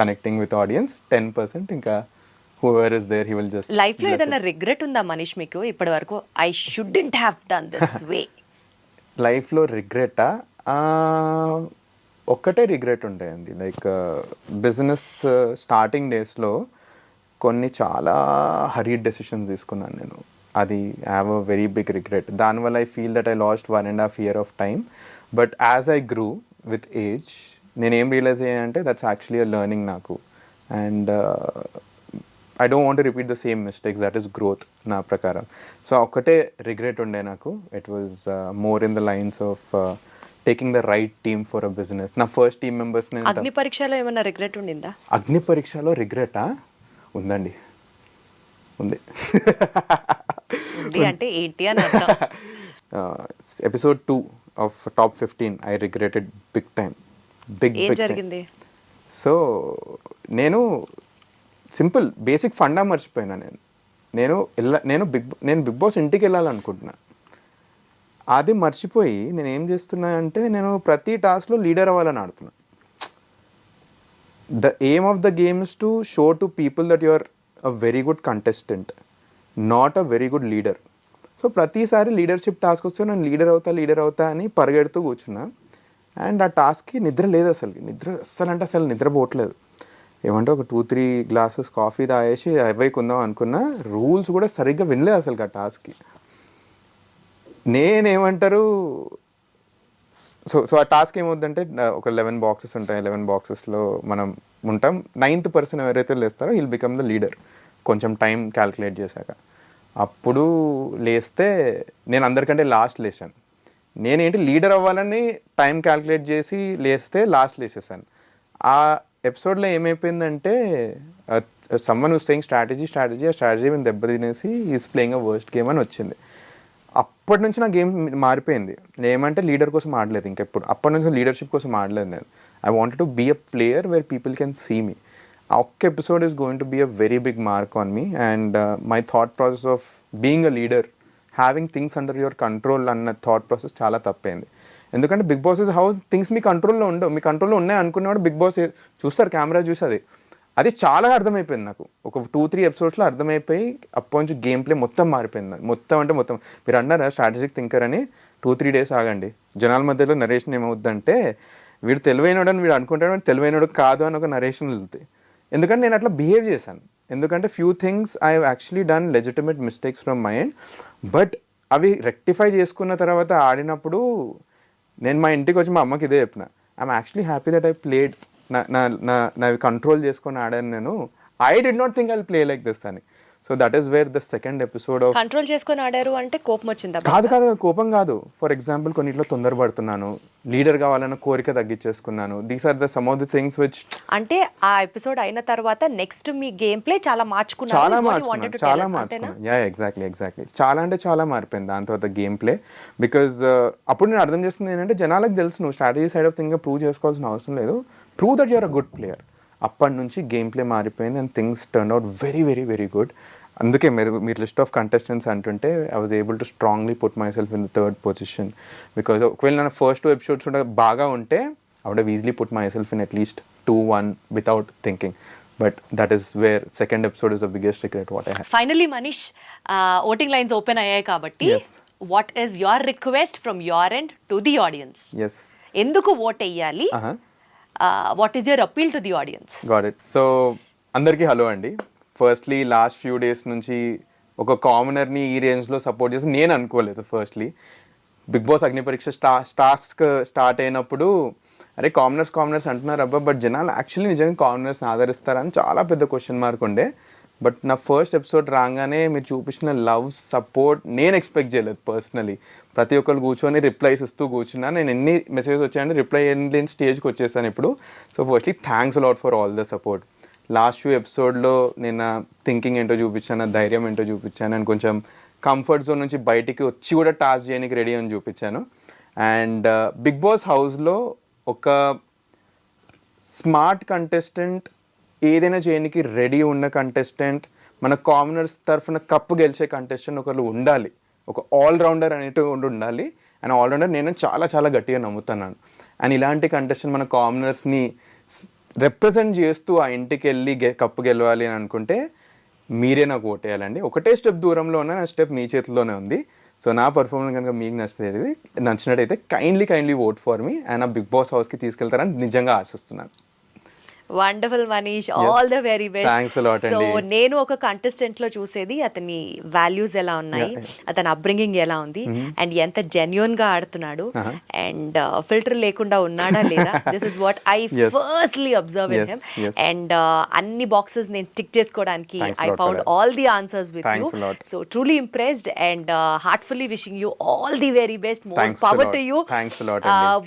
కనెక్టింగ్ విత్ ఆడియన్స్. 10% ఇంకా whoever is there, he will just. Life లో ఏదైనా రిగ్రెట్ ఉందా మనీష్ మీకు ఇప్పటి వరకు? I shouldn't have done this way. లైఫ్లో రిగ్రెటా? ఒక్కటే రిగ్రెట్ ఉంటాయండి. లైక్ బిజినెస్ స్టార్టింగ్ డేస్లో కొన్ని చాలా హరీడ్ డెసిషన్స్ తీసుకున్నాను నేను. అది I have a very big regret. దానివల్ల I feel that I lost 1.5 year of time. But as I grew with age నేనేం రియలైజ్ అయ్యానంటే దట్స్ యాక్చువల్లీ అ లెర్నింగ్ నాకు. And I don't want to repeat the same mistakes, that is growth నా ప్రకారం. సో ఒక్కటే regret ఉండే నాకు. It was more in the lines of taking the right team for a business. నా first team members. అగ్ని పరీక్షలో ఏమైనా రిగ్రెట్ ఉండిందా? అగ్ని పరీక్షలో రిగ్రెటా? ఉందండి, ఉంది. అంటే ఏంటి అని అర్థం. Episode 2 of top 15 I regretted big time. ఏం జరిగింది? సో నేను సింపుల్ బేసిక్ ఫండా మర్చిపోయినా. నేను బిగ్ బాస్ ఇంటికి వెళ్ళాలనుకుంటున్నా, అది మర్చిపోయి నేను ఏం చేస్తున్నా అంటే నేను ప్రతి టాస్క్లో లీడర్ అవ్వాలని ఆడుతున్నా. The aim of the game is to show to people that you are a very good contestant, not a very good leader. So ప్రతిసారి లీడర్షిప్ టాస్క్ వస్తే నేను లీడర్ అవుతా అని పరిగెడుతూ కూర్చున్నా. అండ్ ఆ టాస్క్కి నిద్ర లేదు అసలు నిద్రపోవట్లేదు. ఏమంటే ఒక 2-3 glasses కాఫీ తాగేసి కొందాం అనుకున్నా. రూల్స్ కూడా సరిగ్గా వినలేదు అసలు ఆ టాస్క్కి. నేనేమంటారు, సో ఆ టాస్క్ ఏమవుద్దంటే ఒక 11 boxes ఉంటాయి. 11 boxesలో మనం ఉంటాం. 9th person ఎవరైతే లేస్తారో హీల్ బికమ్ ద లీడర్. కొంచెం టైం క్యాల్కులేట్ చేశాక అప్పుడు లేస్తే నేను అందరికంటే లాస్ట్ లేచాను. నేనేంటి లీడర్ అవ్వాలని టైం క్యాల్కులేట్ చేసి లేస్తే లాస్ట్ లేచేసాను. ఆ ఎపిసోడ్లో ఏమైపోయిందంటే సమ్మన్ వాస్ సేయింగ్ స్ట్రాటజీ, ఆ స్ట్రాటజీ మీద దెబ్బ తినేసి is playing a worst game అని వచ్చింది. అప్పటి నుంచి నా గేమ్ మారిపోయింది. ఏమంటే లీడర్ కోసం ఆడలేదు ఇంకెప్పుడు. అప్పటి నుంచి లీడర్షిప్ కోసం ఆడలేదు నేను. I wanted to be a player where people can see me. ఆ ఒక్క episode is going to be a very big mark on me. And my thought process of being a leader, having things under your control అన్న thought process చాలా తప్పైంది. ఎందుకంటే big boss is house things మీ కంట్రోల్లో ఉండవు. మీ కంట్రోల్లో ఉన్నాయి అనుకున్నవాడు బిగ్ బాస్ చూస్తారు, కెమెరా చూసి అది చాలా అర్థమైపోయింది నాకు. ఒక 2-3 ఎపిసోడ్స్లో అర్థమైపోయి అప్పటి నుంచి గేమ్ ప్లే మొత్తం మారిపోయింది. మొత్తం అంటే మొత్తం. మీరు అన్నారా స్ట్రాటజిక్ థింకర్ అని, 2-3 డేస్ ఆగండి. జనాల మధ్యలో నరేషన్ ఏమవుద్దంటే వీడు తెలివైనడు అని వీడు అనుకుంటాడు, వీడు తెలివైనడు కాదు అని ఒక నరేషన్ వెళ్తాయి. ఎందుకంటే నేను అట్లా బిహేవ్ చేశాను. ఎందుకంటే few things I have actually done legitimate mistakes from my end. But అవి రెక్టిఫై చేసుకున్న తర్వాత ఆడినప్పుడు నేను మా ఇంటికి వచ్చి మా అమ్మకి ఇదే చెప్పిన, I'm actually happy that I played. నావి కంట్రోల్ చేసుకొని ఆడాను నేను. I did not think I play like this అని. So that is where the second episode of control చేసుకొని ఆడారు అంటే కోపం వచ్చిందా? కాదు కోపం కాదు. ఫర్ ఎగ్జాంపుల్ కొన్నిట్లో తొందరపడుతున్నాను, లీడర్ కావాలన్న కోరిక తగ్గించేసుకున్నాను. These are the some of the things which అంటే ఆ ఎపిసోడ్ అయిన తర్వాత నెక్స్ట్ మీ గేమ్ ప్లే చాలా మార్చుకున్నారు. యా ఎగ్జాక్ట్లీ చాలా అంటే చాలా మారిపోయింది దాని తర్వాత గేమ్ ప్లే. బికాజ్ అప్పుడు నేను అర్థం చేస్తుంది ఏంటంటే జనాలకు తెలుసు నువ్వు strategy side of thing prove చేసుకోవాల్సిన అవసరం లేదు, prove that you're a good player. అప్పటి నుంచి గేమ్ ప్లే మారిపోయింది and things turn out very very very good. అందుకే మీరు లిస్ట్ ఆఫ్ కంటెస్టెంట్స్ అంటుంటే I was able to strongly put myself in the third position. Because ఒకవేళ నా first 2 episodes కూడా బాగా ఉంటే I would have easily put myself in at least 2-1 without thinking. But that is wear second episode is the biggest regret what I have. Finally Manish, voting lines open అయ్యాయి కాబట్టి what is your request from your end to the audience? ఎందుకు vote వేయాలి? What is your appeal to the audience? Got it. So అందరికీ hello అండి. Firstly last few days నుంచి ఒక కామనర్ని ఈ రేంజ్లో సపోర్ట్ చేసి నేను అనుకోలేదు. ఫస్ట్లీ బిగ్ బాస్ అగ్ని పరీక్ష టాస్క్ స్టార్ట్ అయినప్పుడు అరే కామనర్స్ అంటున్నారు అబ్బా, బట్ జనాలు యాక్చువల్లీ నిజంగా కామనర్స్ని ఆదరిస్తారని చాలా పెద్ద క్వశ్చన్ మార్క్ ఉండే. బట్ నా ఫస్ట్ ఎపిసోడ్ రాగానే మీరు చూపించిన లవ్ సపోర్ట్ నేను ఎక్స్పెక్ట్ చేయలేదు పర్సనలీ. ప్రతి ఒక్కరు కూర్చొని రిప్లైస్ ఇస్తూ కూర్చున్నా. నేను ఎన్ని మెసేజెస్ వచ్చాయంటే రిప్లై లేని స్టేజ్కి వచ్చేసాను ఇప్పుడు. So firstly thanks a lot for all the support. Last few ఎపిసోడ్లో నేను థింకింగ్ ఏంటో చూపించాను, ధైర్యం ఏంటో చూపించాను, అండ్ కొంచెం కంఫర్ట్ జోన్ నుంచి బయటికి వచ్చి కూడా టాస్క్ చేయడానికి రెడీ అని చూపించాను. అండ్ బిగ్ బాస్ హౌస్లో ఒక స్మార్ట్ కంటెస్టెంట్, ఏదైనా చేయడానికి రెడీ ఉన్న కంటెస్టెంట్, మన కామనర్స్ తరఫున కప్పు గెలిచే కంటెస్టెంట్ ఒకరు ఉండాలి. ఒక ఆల్రౌండర్ అనేటి ఉండాలి. అండ్ ఆల్రౌండర్ నేను చాలా చాలా గట్టిగా నమ్ముతున్నాను. అండ్ ఇలాంటి కంటెస్టెంట్ మన కామనర్స్ని రిప్రజెంట్ చేస్తూ ఆ ఇంటికి వెళ్ళి కప్పు గెలవాలి అని అనుకుంటే మీరే నాకు ఓటేయాలండి. ఒకటే స్టెప్ దూరంలో ఉన్న నా స్టెప్ మీ చేతిలోనే ఉంది. సో నా పర్ఫార్మెన్స్ కనుక మీకు నచ్చినట్టయితే kindly vote for me and ఆ బిగ్ బాస్ హౌస్కి తీసుకెళ్తారని నిజంగా ఆశిస్తున్నాను. Wonderful Manish, all the very best. Thanks a lot so అండి. నేను ఒక కంటెస్టెంట్ లో చూసేది అతని వాల్యూస్ ఎలా ఉన్నాయి, అతని అప్బ్రింగింగ్ ఎలా ఉంది, అండ్ ఎంత జెన్యున్ గా ఆడుతున్నాడు, అండ్ ఫిల్టర్ లేకుండా ఉన్నాడా లేదా. This is what I firstly observe in him. And అన్ని బాక్సెస్ నేను టిక్ చేసుకోవడానికి I found all the answers with you. So truly impressed and heartfully wishing you all the very best. More power to you.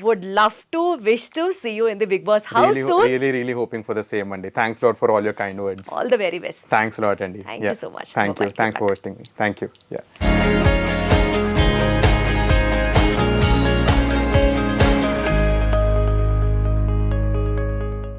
Would love to wish to see you in the big boss house soon. Really hoping for the same, Andy. Thanks a lot for all your kind words. All the very best. Thanks a lot, Andy. Thank you so much. Thank you. Bye-bye. Thanks for hosting me. Thank you. Yeah.